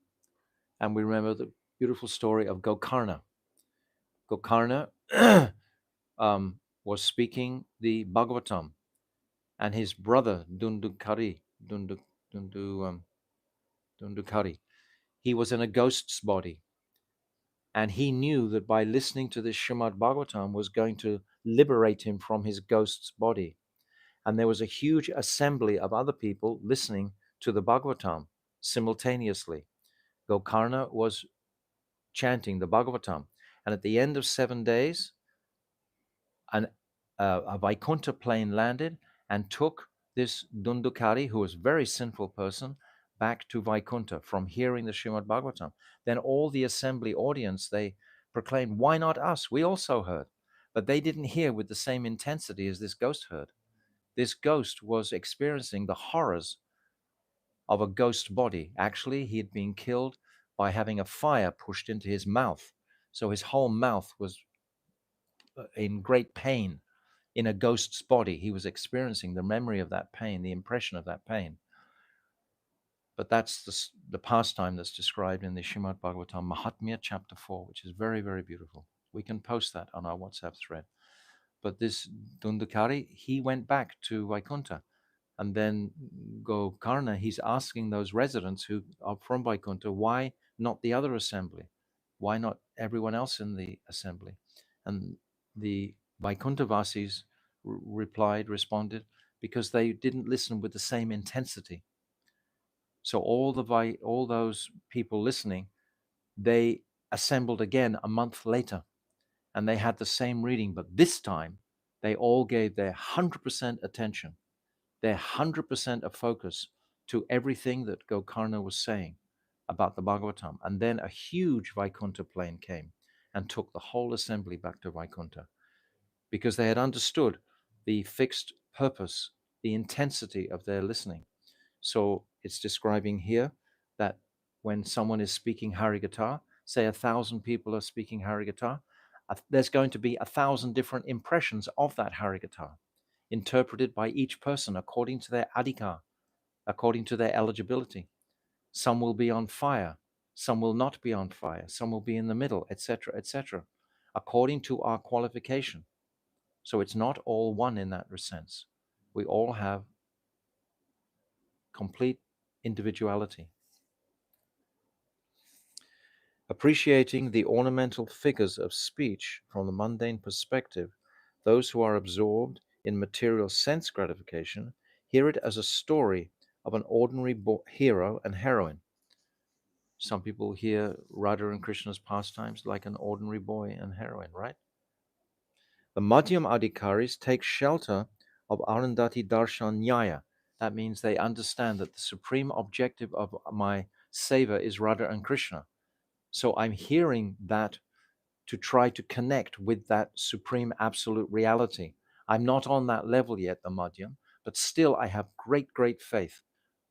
And we remember the beautiful story of Gokarna. Gokarna was speaking the Bhagavatam, and his brother Dundu, Dundukari, he was in a ghost's body, and he knew that by listening to this Srimad Bhagavatam was going to liberate him from his ghost's body. And there was a huge assembly of other people listening to the Bhagavatam simultaneously. Gokarna was chanting the Bhagavatam, and at the end of 7 days, a Vaikuntha plane landed and took this Dundukari, who was a very sinful person, back to Vaikuntha from hearing the Srimad Bhagavatam. Then all the assembly audience, they proclaimed, why not us? We also heard. But they didn't hear with the same intensity as this ghost heard. This ghost was experiencing the horrors of a ghost body. Actually, he had been killed by having a fire pushed into his mouth. So his whole mouth was in great pain in a ghost's body. He was experiencing the memory of that pain, the impression of that pain. But that's the pastime that's described in the Srimad Bhagavatam Mahatmya chapter 4, which is very, very beautiful. We can post that on our WhatsApp thread. But this Dundukari, he went back to Vaikuntha. And then Gokarna, he's asking those residents who are from Vaikuntha, why not the other assembly? Why not everyone else in the assembly? And the Vaikuntha-vasis responded, because they didn't listen with the same intensity. So all those people listening, they assembled again a month later, and they had the same reading, but this time they all gave their 100% attention, their 100% of focus to everything that Gokarna was saying about the Bhagavatam. And then a huge Vaikuntha plane came and took the whole assembly back to Vaikuntha, because they had understood the fixed purpose, the intensity of their listening. So it's describing here that when someone is speaking Harikatha, say 1,000 people are speaking Harikatha, there's going to be 1,000 different impressions of that Harikatha, interpreted by each person according to their adhikar, according to their eligibility. Some will be on fire, some will not be on fire, some will be in the middle, etc., according to our qualification. So it's not all one in that sense. We all have complete individuality. Appreciating the ornamental figures of speech from the mundane perspective, those who are absorbed in material sense gratification hear it as a story of an ordinary hero and heroine. Some people hear Radha and Krishna's pastimes like an ordinary boy and heroine, right? The Madhyam Adhikaris take shelter of Arundhati Darshan Nyaya. That means they understand that the supreme objective of my seva is Radha and Krishna. So I'm hearing that to try to connect with that supreme absolute reality. I'm not on that level yet, the Madhyam, but still I have great, great faith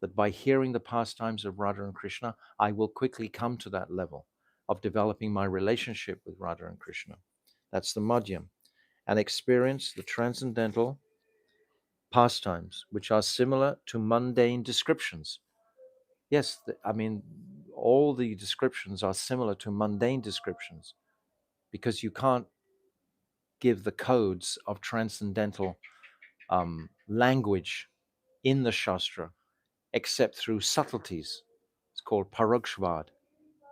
that by hearing the pastimes of Radha and Krishna, I will quickly come to that level of developing my relationship with Radha and Krishna. That's the Madhyam. And experience the transcendental pastimes, which are similar to mundane descriptions. Yes, I mean, all the descriptions are similar to mundane descriptions, because you can't give the codes of transcendental language in the Shastra except through subtleties. It's called parokshvad.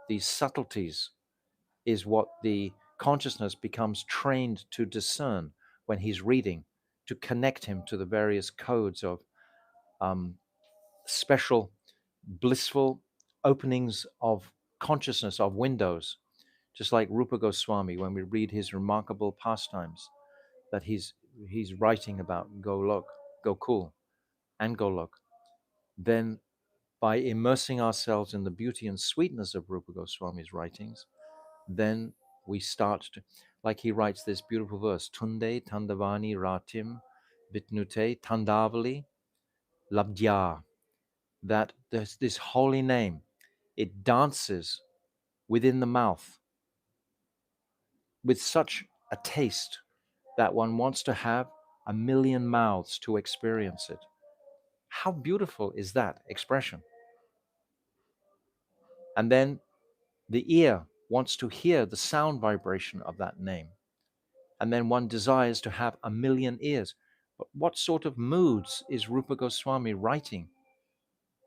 These subtleties is what the consciousness becomes trained to discern when he's reading. to connect him to the various codes of um, special, blissful openings of consciousness, of windows, just like Rupa Goswami when we read his remarkable pastimes that he's writing about Golok, Gokul, and Golok. Then, by immersing ourselves in the beauty and sweetness of Rupa Goswami's writings, then we start to, like he writes this beautiful verse, Tunde Tandavani Ratim Vitnute Tandavali Labdya, that this holy name, it dances within the mouth with such a taste that one wants to have a million mouths to experience it. How beautiful is that expression? And then the ear wants to hear the sound vibration of that name. And then one desires to have a million ears. But what sort of moods is Rupa Goswami writing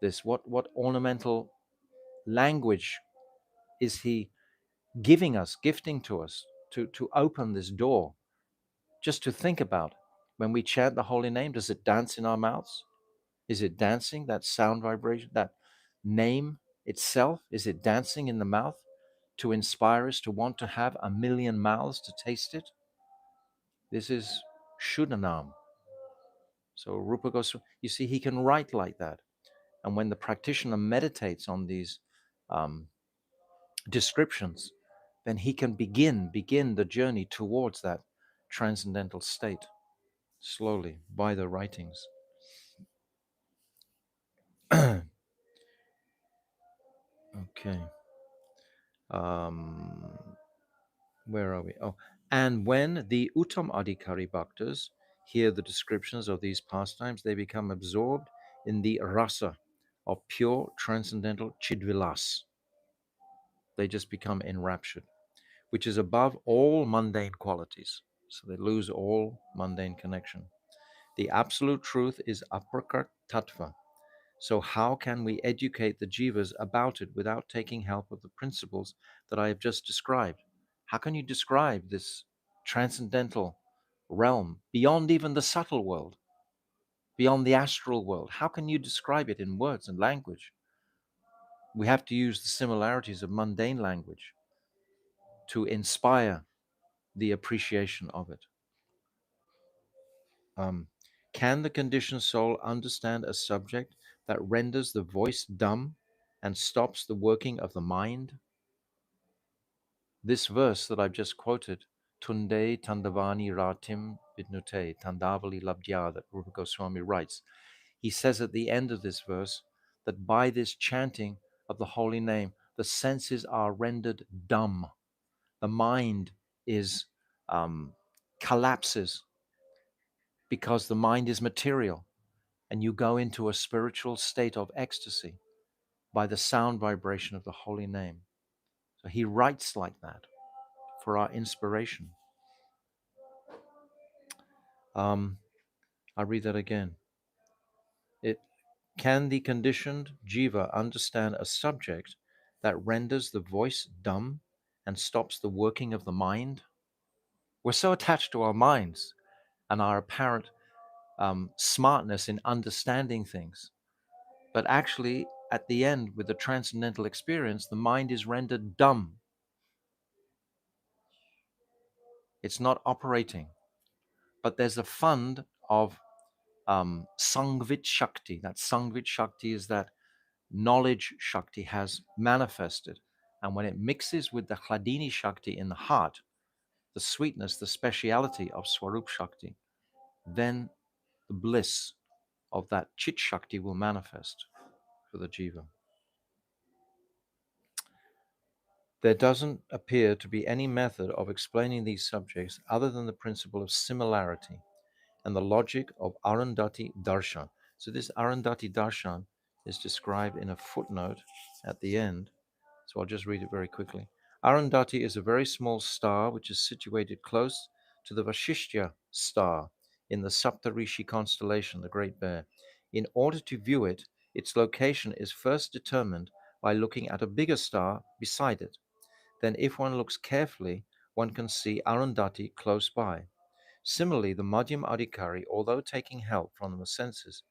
this? What ornamental language is he gifting to us to open this door? Just to think about, when we chant the holy name, does it dance in our mouths? Is it dancing, that sound vibration, that name itself? Is it dancing in the mouth to inspire us to want to have a million mouths to taste it? This is Shuddhanam. So Rupa Goswami, you see, he can write like that. And when the practitioner meditates on these um, descriptions, then he can begin the journey towards that transcendental state slowly by the writings. Okay. Where are we? Oh, and when the Uttam Adhikari Bhaktas hear the descriptions of these pastimes, they become absorbed in the rasa of pure transcendental Chidvilas. They just become enraptured, which is above all mundane qualities. So they lose all mundane connection. The absolute truth is aprakat tattva. So how can we educate the jivas about it without taking help of the principles that I have just described? How can you describe this transcendental realm beyond even the subtle world, beyond the astral world? How can you describe it in words and language? We have to use the similarities of mundane language to inspire the appreciation of it. Can the conditioned soul understand a subject that renders the voice dumb and stops the working of the mind? This verse that I've just quoted, Tunde Tandavani Ratim Vidnute Tandavali Labdya, that Rupa Goswami writes, he says at the end of this verse that by this chanting of the holy name, the senses are rendered dumb. The mind is collapses because the mind is material, and you go into a spiritual state of ecstasy by the sound vibration of the holy name. So he writes like that for our inspiration. I read that again. Can the conditioned jiva understand a subject that renders the voice dumb and stops the working of the mind? We're so attached to our minds and our apparent smartness in understanding things. But actually, at the end, with the transcendental experience, the mind is rendered dumb. It's not operating. But there's a fund of Sangvit Shakti. That Sangvit Shakti is that knowledge Shakti has manifested. And when it mixes with the Hladini Shakti in the heart, the sweetness, the speciality of Swarup Shakti, then the bliss of that Chit Shakti will manifest for the jiva. There doesn't appear to be any method of explaining these subjects other than the principle of similarity and the logic of Arundhati Darshan. So this Arundhati Darshan is described in a footnote at the end. So I'll just read it very quickly. Arundhati is a very small star which is situated close to the Vashishtya star in the Saptarishi constellation, the Great Bear. In order to view it, its location is first determined by looking at a bigger star beside it. Then if one looks carefully, one can see Arundhati close by. Similarly, the Madhyam Adhikari, although taking help from the senses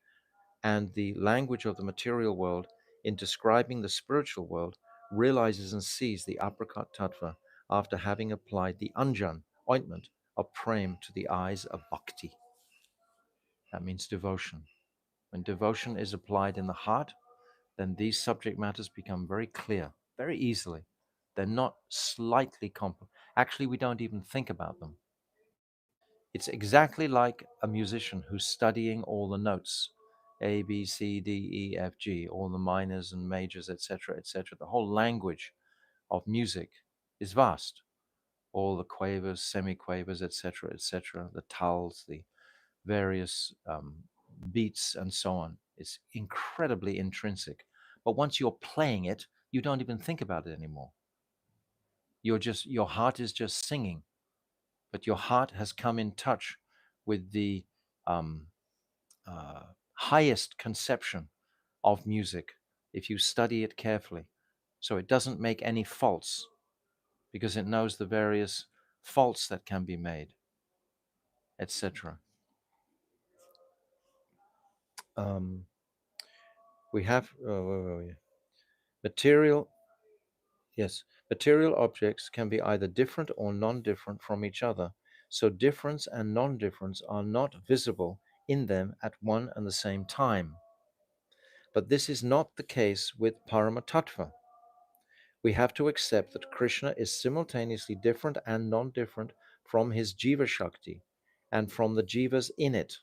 and the language of the material world in describing the spiritual world, realizes and sees the apricot tattva after having applied the anjan, ointment of prem, to the eyes of bhakti. That means devotion. When devotion is applied in the heart, then these subject matters become very clear, very easily. They're not slightly complex. Actually, we don't even think about them. It's exactly like a musician who's studying all the notes, A, B, C, D, E, F, G, all the minors and majors, etc., etc. The whole language of music is vast. All the quavers, semiquavers, etc., etc., the tals, the various beats, and so on. It's incredibly intrinsic. But once you're playing it, you don't even think about it anymore. Your heart is just singing, but your heart has come in touch with the um, highest conception of music if you study it carefully. So it doesn't make any faults because it knows the various faults that can be made, etc. Um, we have where were we? Material. Yes, material objects can be either different or non-different from each other. So difference and non-difference are not visible in them at one and the same time. But this is not the case with Paramatattva. We have to accept that Krishna is simultaneously different and non-different from his Jiva Shakti and from the Jivas in it.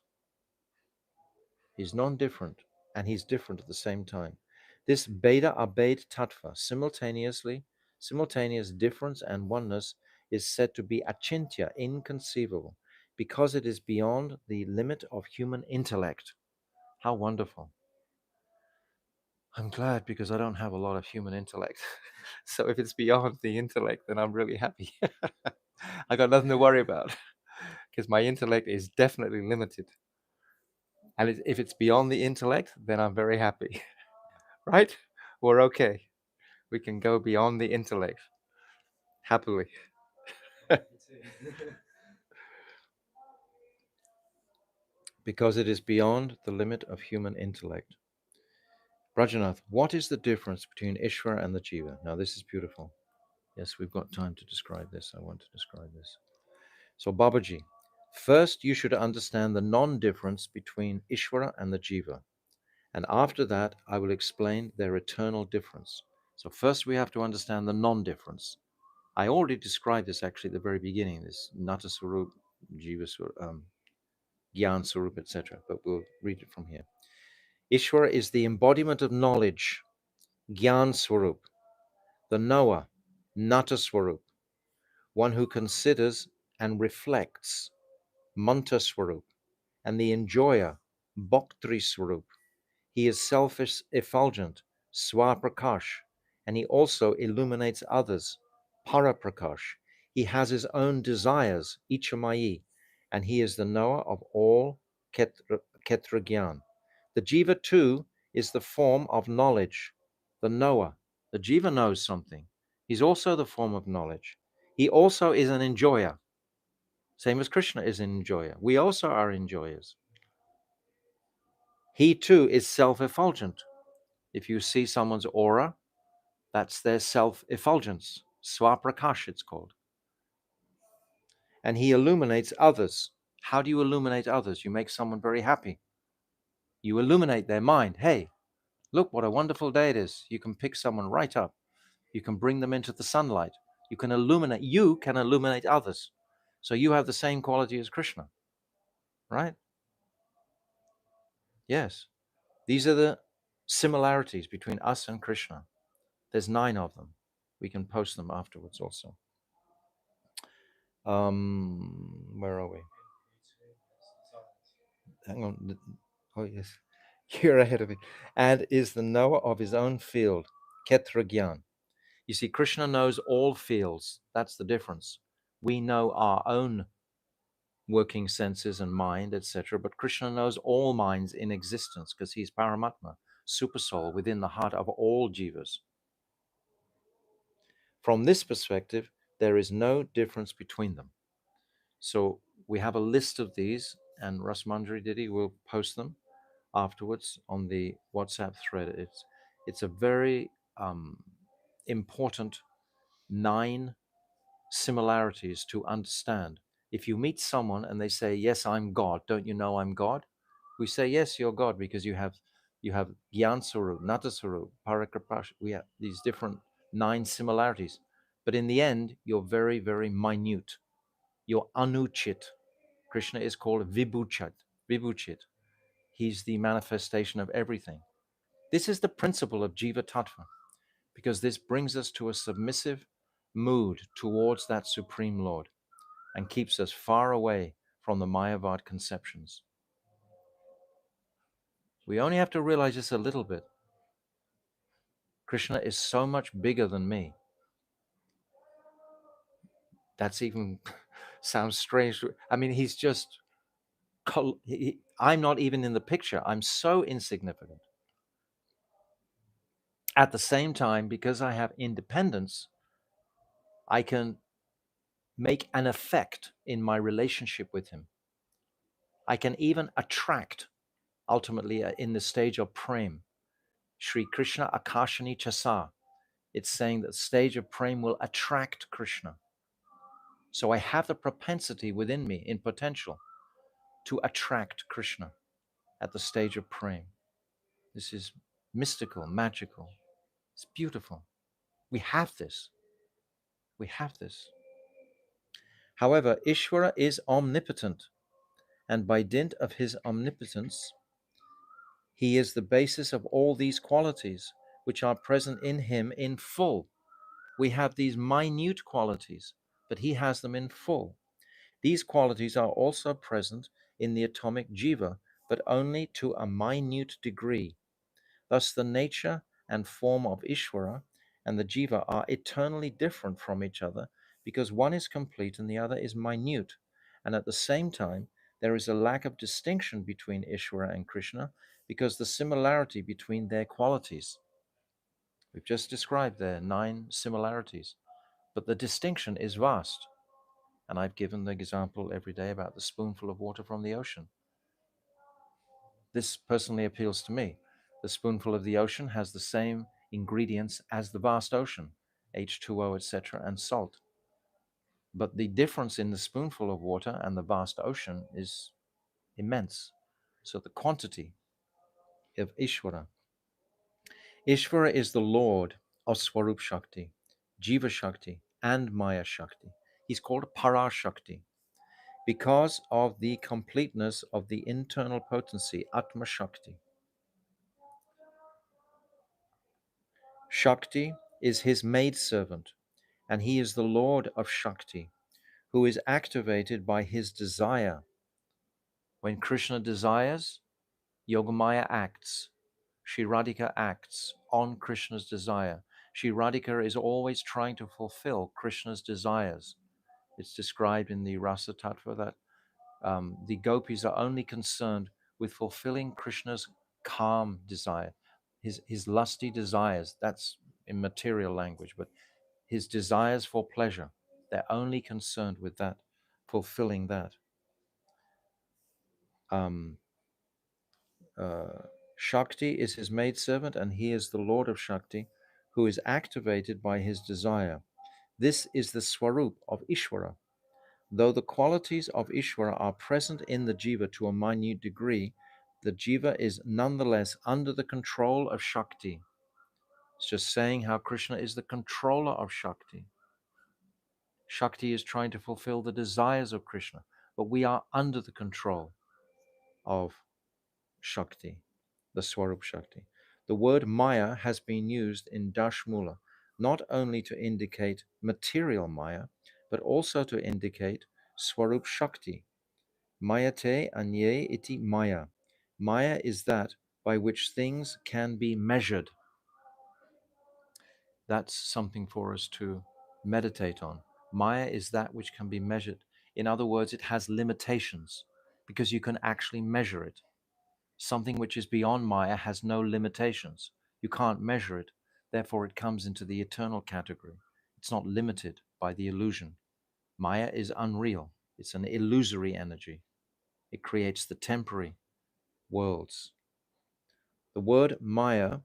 He's non-different and he's different at the same time. This Beda Abed Tattva, simultaneous difference and oneness, is said to be achintya, inconceivable, because it is beyond the limit of human intellect. How wonderful. I'm glad because I don't have a lot of human intellect. So if it's beyond the intellect, then I'm really happy. I got nothing to worry about because my intellect is definitely limited. And if it's beyond the intellect, then I'm very happy, right? We're okay. We can go beyond the intellect happily. Because it is beyond the limit of human intellect. Rajanath, what is the difference between Ishvara and the Jiva? Now, this is beautiful. Yes, we've got time to describe this. I want to describe this. So, Babaji, first you should understand the non-difference between Ishvara and the Jiva. And after that, I will explain their eternal difference. So first we have to understand the non-difference. I already described this actually at the very beginning, this Nata Swarup, Jiva Swarup, Gyan Swarup, etc. But we'll read it from here. Ishvara is the embodiment of knowledge, Gyan Swarup, the knower, Nata Swarup, one who considers and reflects, Manta Swarup, and the enjoyer, Bhaktri Swarup. He is self-effulgent, Swaprakash, and he also illuminates others, Paraprakash. He has his own desires, Ichamayi, and he is the knower of all Ketra The Jiva too is the form of knowledge, the knower. The Jiva knows something. He's also the form of knowledge. He also is an enjoyer, same as Krishna is an enjoyer. We also are enjoyers. He too is self-effulgent. If you see someone's aura, that's their self-effulgence. Swaprakash, it's called. And he illuminates others. How do you illuminate others? You make someone very happy. You illuminate their mind. Hey, look what a wonderful day it is. You can pick someone right up. You can bring them into the sunlight. You can illuminate others. So you have the same quality as Krishna, right? Yes. These are the similarities between us and Krishna. There's 9 of them. We can post them afterwards also. Where are we? Hang on. Oh, yes. You're ahead of me. And is the knower of his own field, Ketragyan. You see, Krishna knows all fields. That's the difference. We know our own working senses and mind, etc. But Krishna knows all minds in existence because he's Paramatma, super soul within the heart of all jivas. From this perspective, there is no difference between them. So We have a list of these, and Russ Manjari Didi will post them afterwards on the WhatsApp thread. It's a very important 9 similarities to understand. If you meet someone and they say, "Yes, I'm God. Don't you know I'm God?" We say, "Yes, you're God," because you have Gyan Swarup, Nata Swarup, Parakrapash. We have these different 9 similarities, but in the end, you're very, very minute. You're anuchit. Krishna is called Vibhuchit. He's the manifestation of everything. This is the principle of Jiva Tattva, because this brings us to a submissive mood towards that Supreme Lord and keeps us far away from the Mayavad conceptions. We only have to realize this a little bit. Krishna is so much bigger than me. That's even sounds strange. I mean, he's just, I'm not even in the picture. I'm so insignificant. At the same time, because I have independence, I can make an effect in my relationship with him. I can even attract, ultimately, in the stage of prem. Sri Krishna Akashani Chasa. It's saying that the stage of prem will attract Krishna. So I have the propensity within me, in potential, to attract Krishna at the stage of prem. This is mystical, magical. It's beautiful. We have this. We have this. However, Ishvara is omnipotent, and by dint of his omnipotence, he is the basis of all these qualities which are present in him in full. We have these minute qualities, but he has them in full. These qualities are also present in the atomic jiva, but only to a minute degree. Thus, the nature and form of Ishvara and the jiva are eternally different from each other because one is complete and the other is minute. And at the same time, there is a lack of distinction between Ishvara and Krishna because the similarity between their qualities. We've just described their 9 similarities, but the distinction is vast. And I've given the example every day about the spoonful of water from the ocean. This personally appeals to me. The spoonful of the ocean has the same ingredients as the vast ocean, H2O, etc., and salt. But the difference in the spoonful of water and the vast ocean is immense. So the quantity of Ishvara. Ishvara is the Lord of Swarup Shakti, Jiva Shakti, and Maya Shakti. He's called Para Shakti because of the completeness of the internal potency, Atma Shakti. Shakti is his maidservant, and he is the Lord of Shakti, who is activated by his desire. When Krishna desires, Yogamaya acts. Shri Radhika acts on Krishna's desire. Shri Radhika is always trying to fulfill Krishna's desires. It's described in the Rasa Tattva that the gopis are only concerned with fulfilling Krishna's calm desire, his lusty desires. That's in material language, but his desires for pleasure. They're only concerned with that, fulfilling that. Um, Shakti is his maidservant, and he is the Lord of Shakti, who is activated by his desire. This is the Swarup of Ishvara. Though the qualities of Ishvara are present in the jiva to a minute degree, the jiva is nonetheless under the control of Shakti. It's just saying how Krishna is the controller of Shakti. Shakti is trying to fulfill the desires of Krishna, but we are under the control of Shakti, the Swarup Shakti. The word Maya has been used in Dashmula not only to indicate material Maya, but also to indicate Swarup Shakti. Mayate anye iti Maya. Maya is that by which things can be measured. That's something for us to meditate on. Maya is that which can be measured. In other words, it has limitations because you can actually measure it. Something which is beyond Maya has no limitations. You can't measure it. Therefore, it comes into the eternal category. It's not limited by the illusion. Maya is unreal. It's an illusory energy. It creates the temporary worlds. The word Maya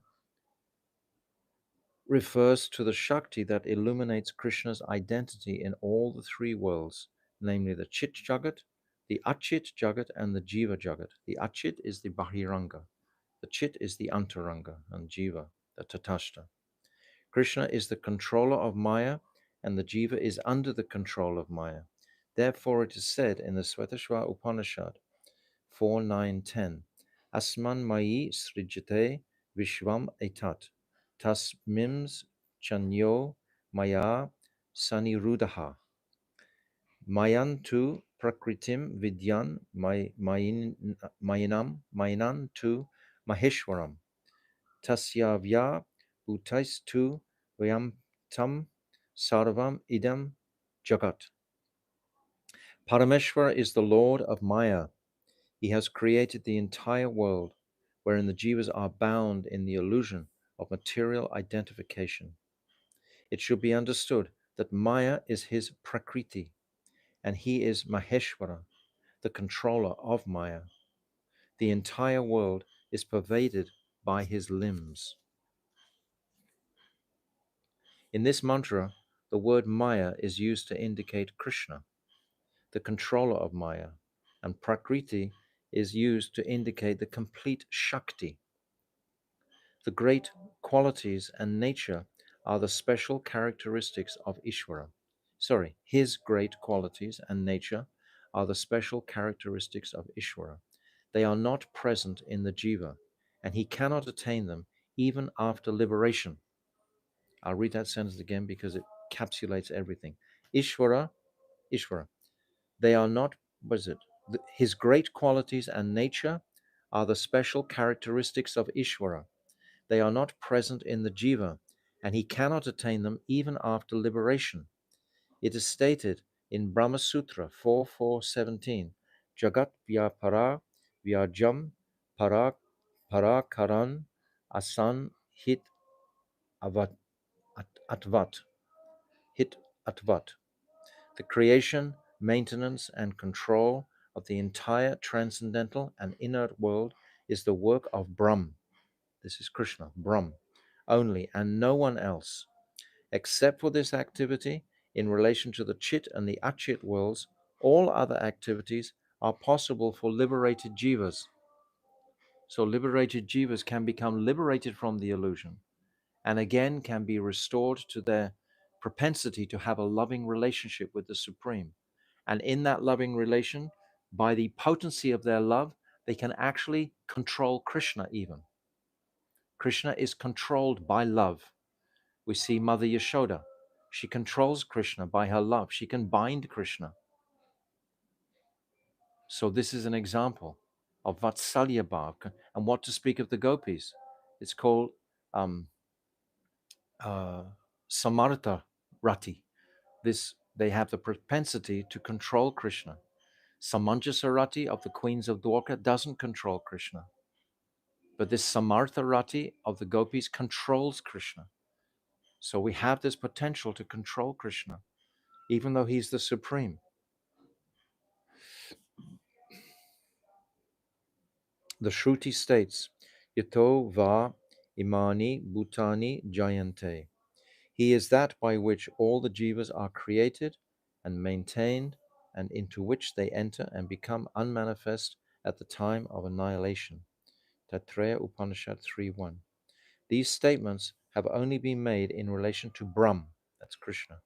refers to the Shakti that illuminates Krishna's identity in all the three worlds, namely the Chit Jagat, the Achit Jagat, and the Jiva Jagat. The Achit is the Bahiranga, the Chit is the Antaranga, and Jiva, the Tatashta. Krishna is the controller of Maya, and the Jiva is under the control of Maya. Therefore, it is said in the Svetashwara Upanishad 4:9-10, Asman Mayi Srijate Vishvam Etat, Tasmims Chanyo Maya Sanirudaha, Mayantu Prakritim Vidyan Mayanam tu Maheshwaram, Tasyavya Bhutaistu Vyam Tam Sarvam Idam Jagat. Parameshwara is the Lord of Maya. He has created the entire world, wherein the jivas are bound in the illusion of material identification. It should be understood that Maya is his Prakriti, and he is Maheshwara, the controller of Maya. The entire world is pervaded by his limbs. In this mantra, the word Maya is used to indicate Krishna, the controller of Maya, and Prakriti is used to indicate the complete Shakti. The great qualities and nature are the special characteristics of Ishvara. His great qualities and nature are the special characteristics of Ishvara. They are not present in the jiva, and he cannot attain them even after liberation. I'll read that sentence again because it encapsulates everything. Ishvara, they are not, his great qualities and nature are the special characteristics of Ishvara. They are not present in the jiva, and he cannot attain them even after liberation. It is stated in Brahma Sutra 4.4.17, Jagat Vyapara Vyajam Parakaran Asan Hit Avat Atvat. Hit Atvat. The creation, maintenance, and control of the entire transcendental and inert world is the work of Brahm. This is Krishna, Brahm, only, and no one else. Except for this activity, in relation to the Chit and the Achit worlds, all other activities are possible for liberated jivas. So liberated jivas can become liberated from the illusion and again can be restored to their propensity to have a loving relationship with the Supreme. And in that loving relation, by the potency of their love, they can actually control Krishna even. Krishna is controlled by love. We see Mother Yashoda. She controls Krishna by her love. She can bind Krishna. So this is an example of Vatsalya Bhav. And what to speak of the gopis? It's called Samartha Rati. They have the propensity to control Krishna. Samanjasa Rati of the queens of Dwarka doesn't control Krishna. But this Samartha Rati of the gopis controls Krishna. So we have this potential to control Krishna, even though he's the supreme. The Shruti states, Yato va imani bhutani jayante. He is that by which all the jivas are created and maintained, and into which they enter and become unmanifest at the time of annihilation. Taittiriya Upanishad 3.1. These statements have only been made in relation to Brahm, that's Krishna,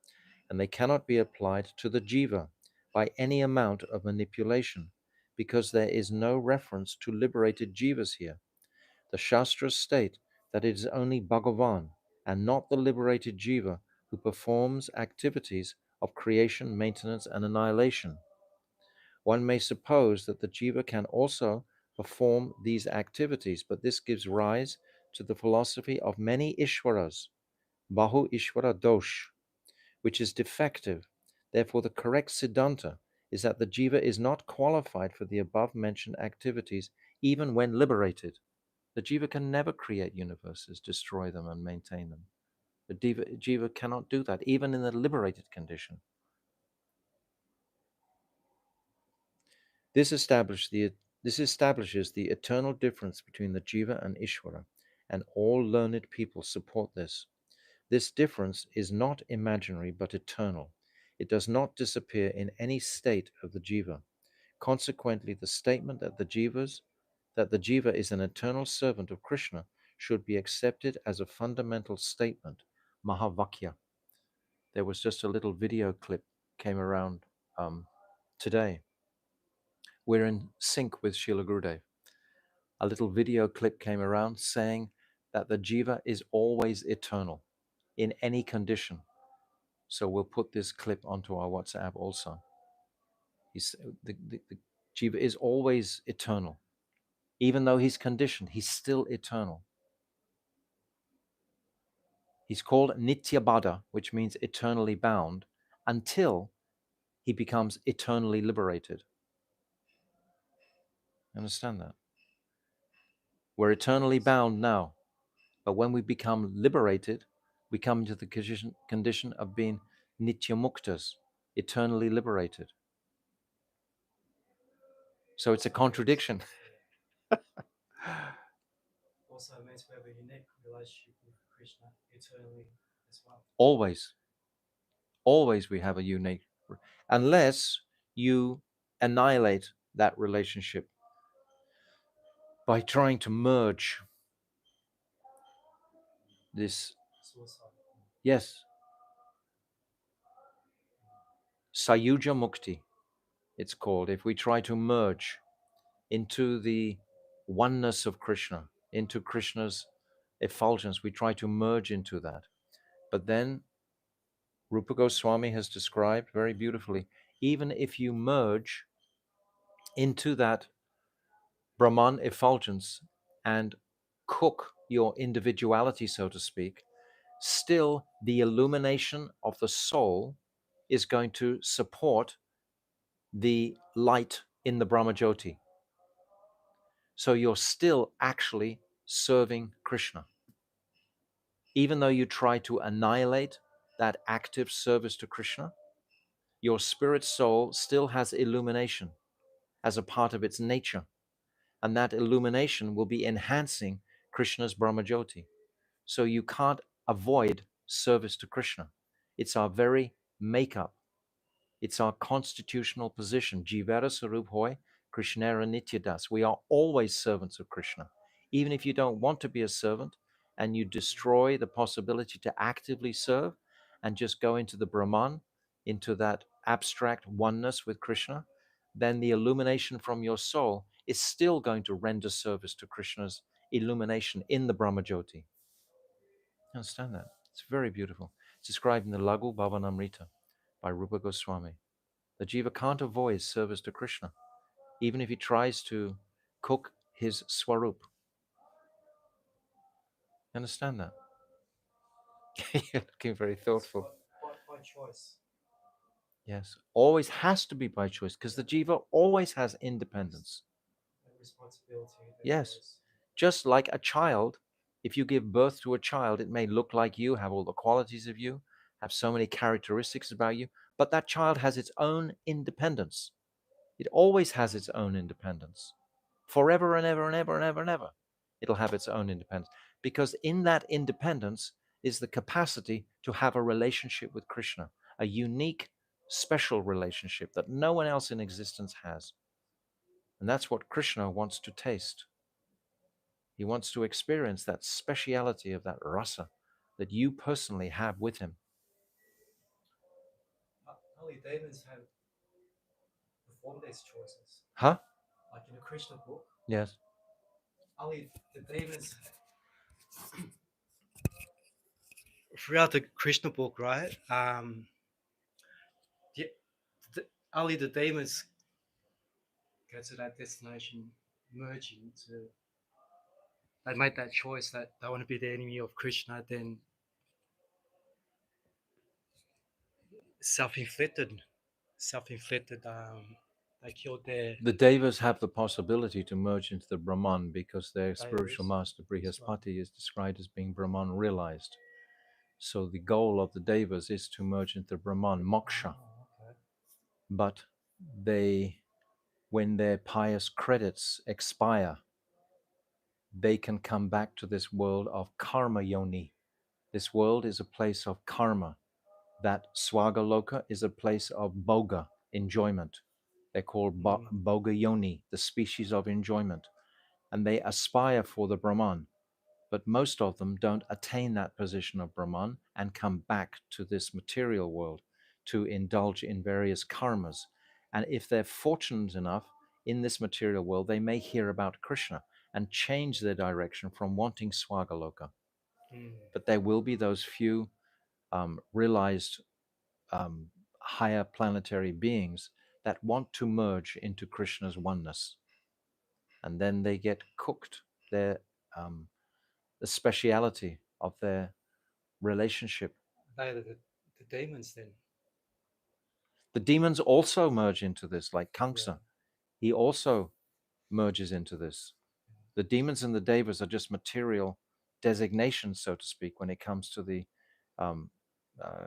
and they cannot be applied to the jiva by any amount of manipulation, because there is no reference to liberated jivas here. The Shastras state that it is only Bhagavan and not the liberated jiva who performs activities of creation, maintenance, and annihilation. One may suppose that the jiva can also perform these activities, but this gives rise to the philosophy of many Ishwaras, Bahu Ishwara Dosh, which is defective. Therefore, the correct Siddhanta is that the jiva is not qualified for the above mentioned activities even when liberated. The jiva can never create universes, destroy them, and maintain them. The jiva cannot do that, even in the liberated condition. This establishes the eternal difference between the Jiva and Ishvara, and all learned people support this. This difference is not imaginary but eternal. It does not disappear in any state of the Jiva. Consequently, the statement that the Jiva is an eternal servant of Krishna should be accepted as a fundamental statement, Mahavakya. There was just a little video clip came around today. We're in sync with Srila Gurudev. A little video clip came around saying that the Jiva is always eternal in any condition. So we'll put this clip onto our WhatsApp also. The Jiva is always eternal. Even though he's conditioned, he's still eternal. He's called Nityabada, which means eternally bound, until he becomes eternally liberated. Understand that? We're eternally bound now, but when we become liberated, we come into the condition of being Nityamuktas, eternally liberated. So it's a contradiction. Also means we have a unique relationship with Krishna eternally as well. Always we have a unique, unless you annihilate that relationship by trying to merge this. Suicide. Yes, Sayuja Mukti, it's called. If we try to merge into the oneness of Krishna, into Krishna's effulgence, we try to merge into that. But then Rupa Goswami has described very beautifully, even if you merge into that Brahman effulgence and cook your individuality, so to speak, still the illumination of the soul is going to support the light in the Brahmajyoti. So you're still actually serving Krishna. Even though you try to annihilate that active service to Krishna, your spirit soul still has illumination as a part of its nature. And that illumination will be enhancing Krishna's Brahmajyoti. So you can't avoid service to Krishna. It's our very makeup. It's our constitutional position. Jivara Sarup Hoy, Krishnera Nityadas. We are always servants of Krishna. Even if you don't want to be a servant and you destroy the possibility to actively serve and just go into the Brahman, into that abstract oneness with Krishna, then the illumination from your soul is still going to render service to Krishna's illumination in the Brahmajyoti. Understand that? It's very beautiful. It's described in the Lagu Bhavanamrita by Rupa Goswami. The jiva can't avoid service to Krishna, even if he tries to cook his swarup. Understand that? You're looking very thoughtful. By choice. Yes, always has to be by choice, because the jiva always has independence. And responsibility. Yes, just like a child, if you give birth to a child, it may look like you, have all the qualities of you, have so many characteristics about you, but that child has its own independence. It always has its own independence. Forever and ever and ever and ever and ever. It'll have its own independence. Because in that independence is the capacity to have a relationship with Krishna, a unique, special relationship that no one else in existence has. And that's what Krishna wants to taste. He wants to experience that speciality of that rasa that you personally have with him. Only demons have performed these choices. Huh? Like in the Krishna book. Yes. Only the demons throughout the Krishna book, right? Only the demons go to that destination, merging to. They made that choice that they want to be the enemy of Krishna, then self-inflicted. They killed their. The devas have the possibility to merge into the Brahman because their spiritual Devas. master Brihaspati is described as being Brahman realized. So the goal of the devas is to merge into the Brahman, moksha. Oh, okay. But they when their pious credits expire, they can come back to this world of karma yoni. This world is a place of karma. That swagaloka is a place of boga, enjoyment. They're called boga yoni, the species of enjoyment. And they aspire for the Brahman. But most of them don't attain that position of Brahman and come back to this material world to indulge in various karmas. And if they're fortunate enough in this material world, they may hear about Krishna and change their direction from wanting Swagaloka. Mm. But there will be those few realized um, higher planetary beings that want to merge into Krishna's oneness. And then they get cooked. Their the speciality of their relationship. The demons then. The demons also merge into this, like Yeah. Kamsa. He also merges into this. The demons and the devas are just material designations, so to speak, when it comes to the um, uh,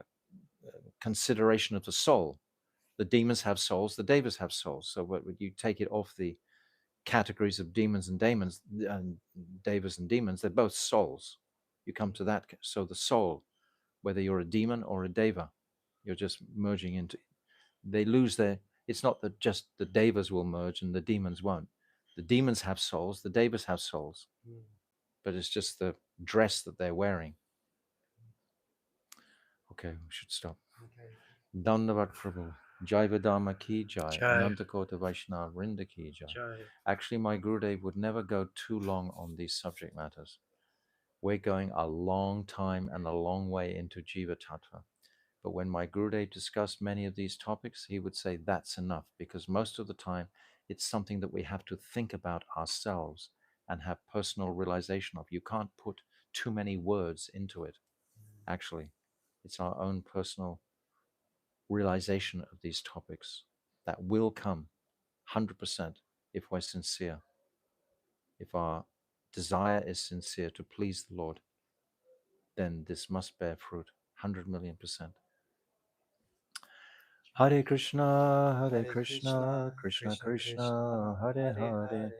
consideration of the soul. The demons have souls, the devas have souls. So what would you take it off the categories of demons and devas and demons? They're both souls. You come to that. So the soul, whether you're a demon or a deva, you're just merging into. They lose their. It's not that just the devas will merge and the demons won't. The demons have souls, the devas have souls, but it's just the dress that they're wearing. Okay, we should stop. Okay. Dandavat Prabhu. Jaiva Dharma ki jai. Jai. Anantakota Vaishnava Vrinda ki jai. Jai. Actually, my Gurudev would never go too long on these subject matters. We're going a long time and a long way into Jiva Tattva. But when my Gurudev discussed many of these topics, he would say that's enough, because most of the time it's something that we have to think about ourselves and have personal realization of. You can't put too many words into it. Actually, it's our own personal realization of these topics that will come 100% if we're sincere. If our desire is sincere to please the Lord, then this must bear fruit 100 million percent. Hare Krishna, Hare Krishna, Krishna Krishna, Hare Hare,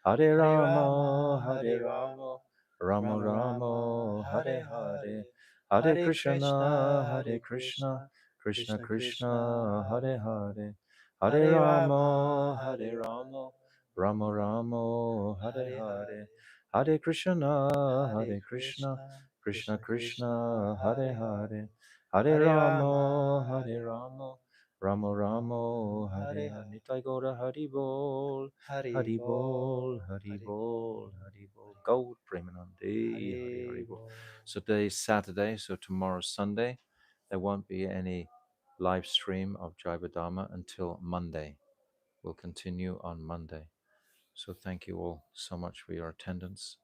Hare Rama, Hare Rama, Rama Rama, Hare Hare, Hare Krishna, Hare Krishna, Krishna Krishna, Hare Hare, Hare Rama, Hare Rama, Rama Rama, Hare Hare, Hare Krishna, Hare Krishna, Krishna Krishna, Hare Hare, Hare Rama, Hare Rama, Ramo Ramo, Hare Hare, Nitai Gora Hari Bol, Hari Bol, Hari Bol, Hari Bol, Gold Premanande, Hari Hari Bol. So today's Saturday, so tomorrow's Sunday. There won't be any live stream of Jaiva Dharma until Monday. We'll continue on Monday. So thank you all so much for your attendance.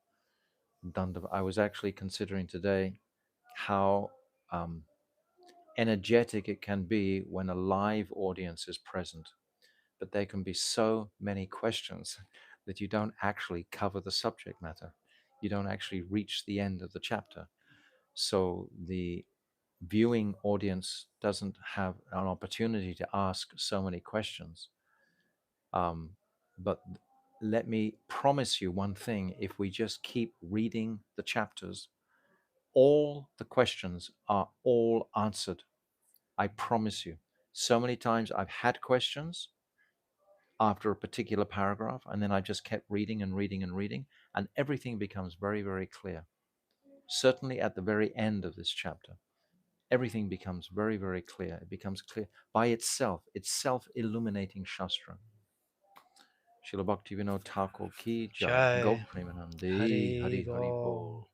I was actually considering today how energetic it can be when a live audience is present, but there can be so many questions that you don't actually cover the subject matter. You don't actually reach the end of the chapter. So the viewing audience doesn't have an opportunity to ask so many questions. But let me promise you one thing: if we just keep reading the chapters, all the questions are all answered. I promise you. So many times I've had questions after a particular paragraph, and then I just kept reading and reading and reading, and everything becomes very, very clear. Certainly at the very end of this chapter, everything becomes very, very clear. It becomes clear by itself. It's self-illuminating Shastra. Srila Bhaktivinoda Thakur ki jai. Jai. Go Premanande. Hari Hari Bol.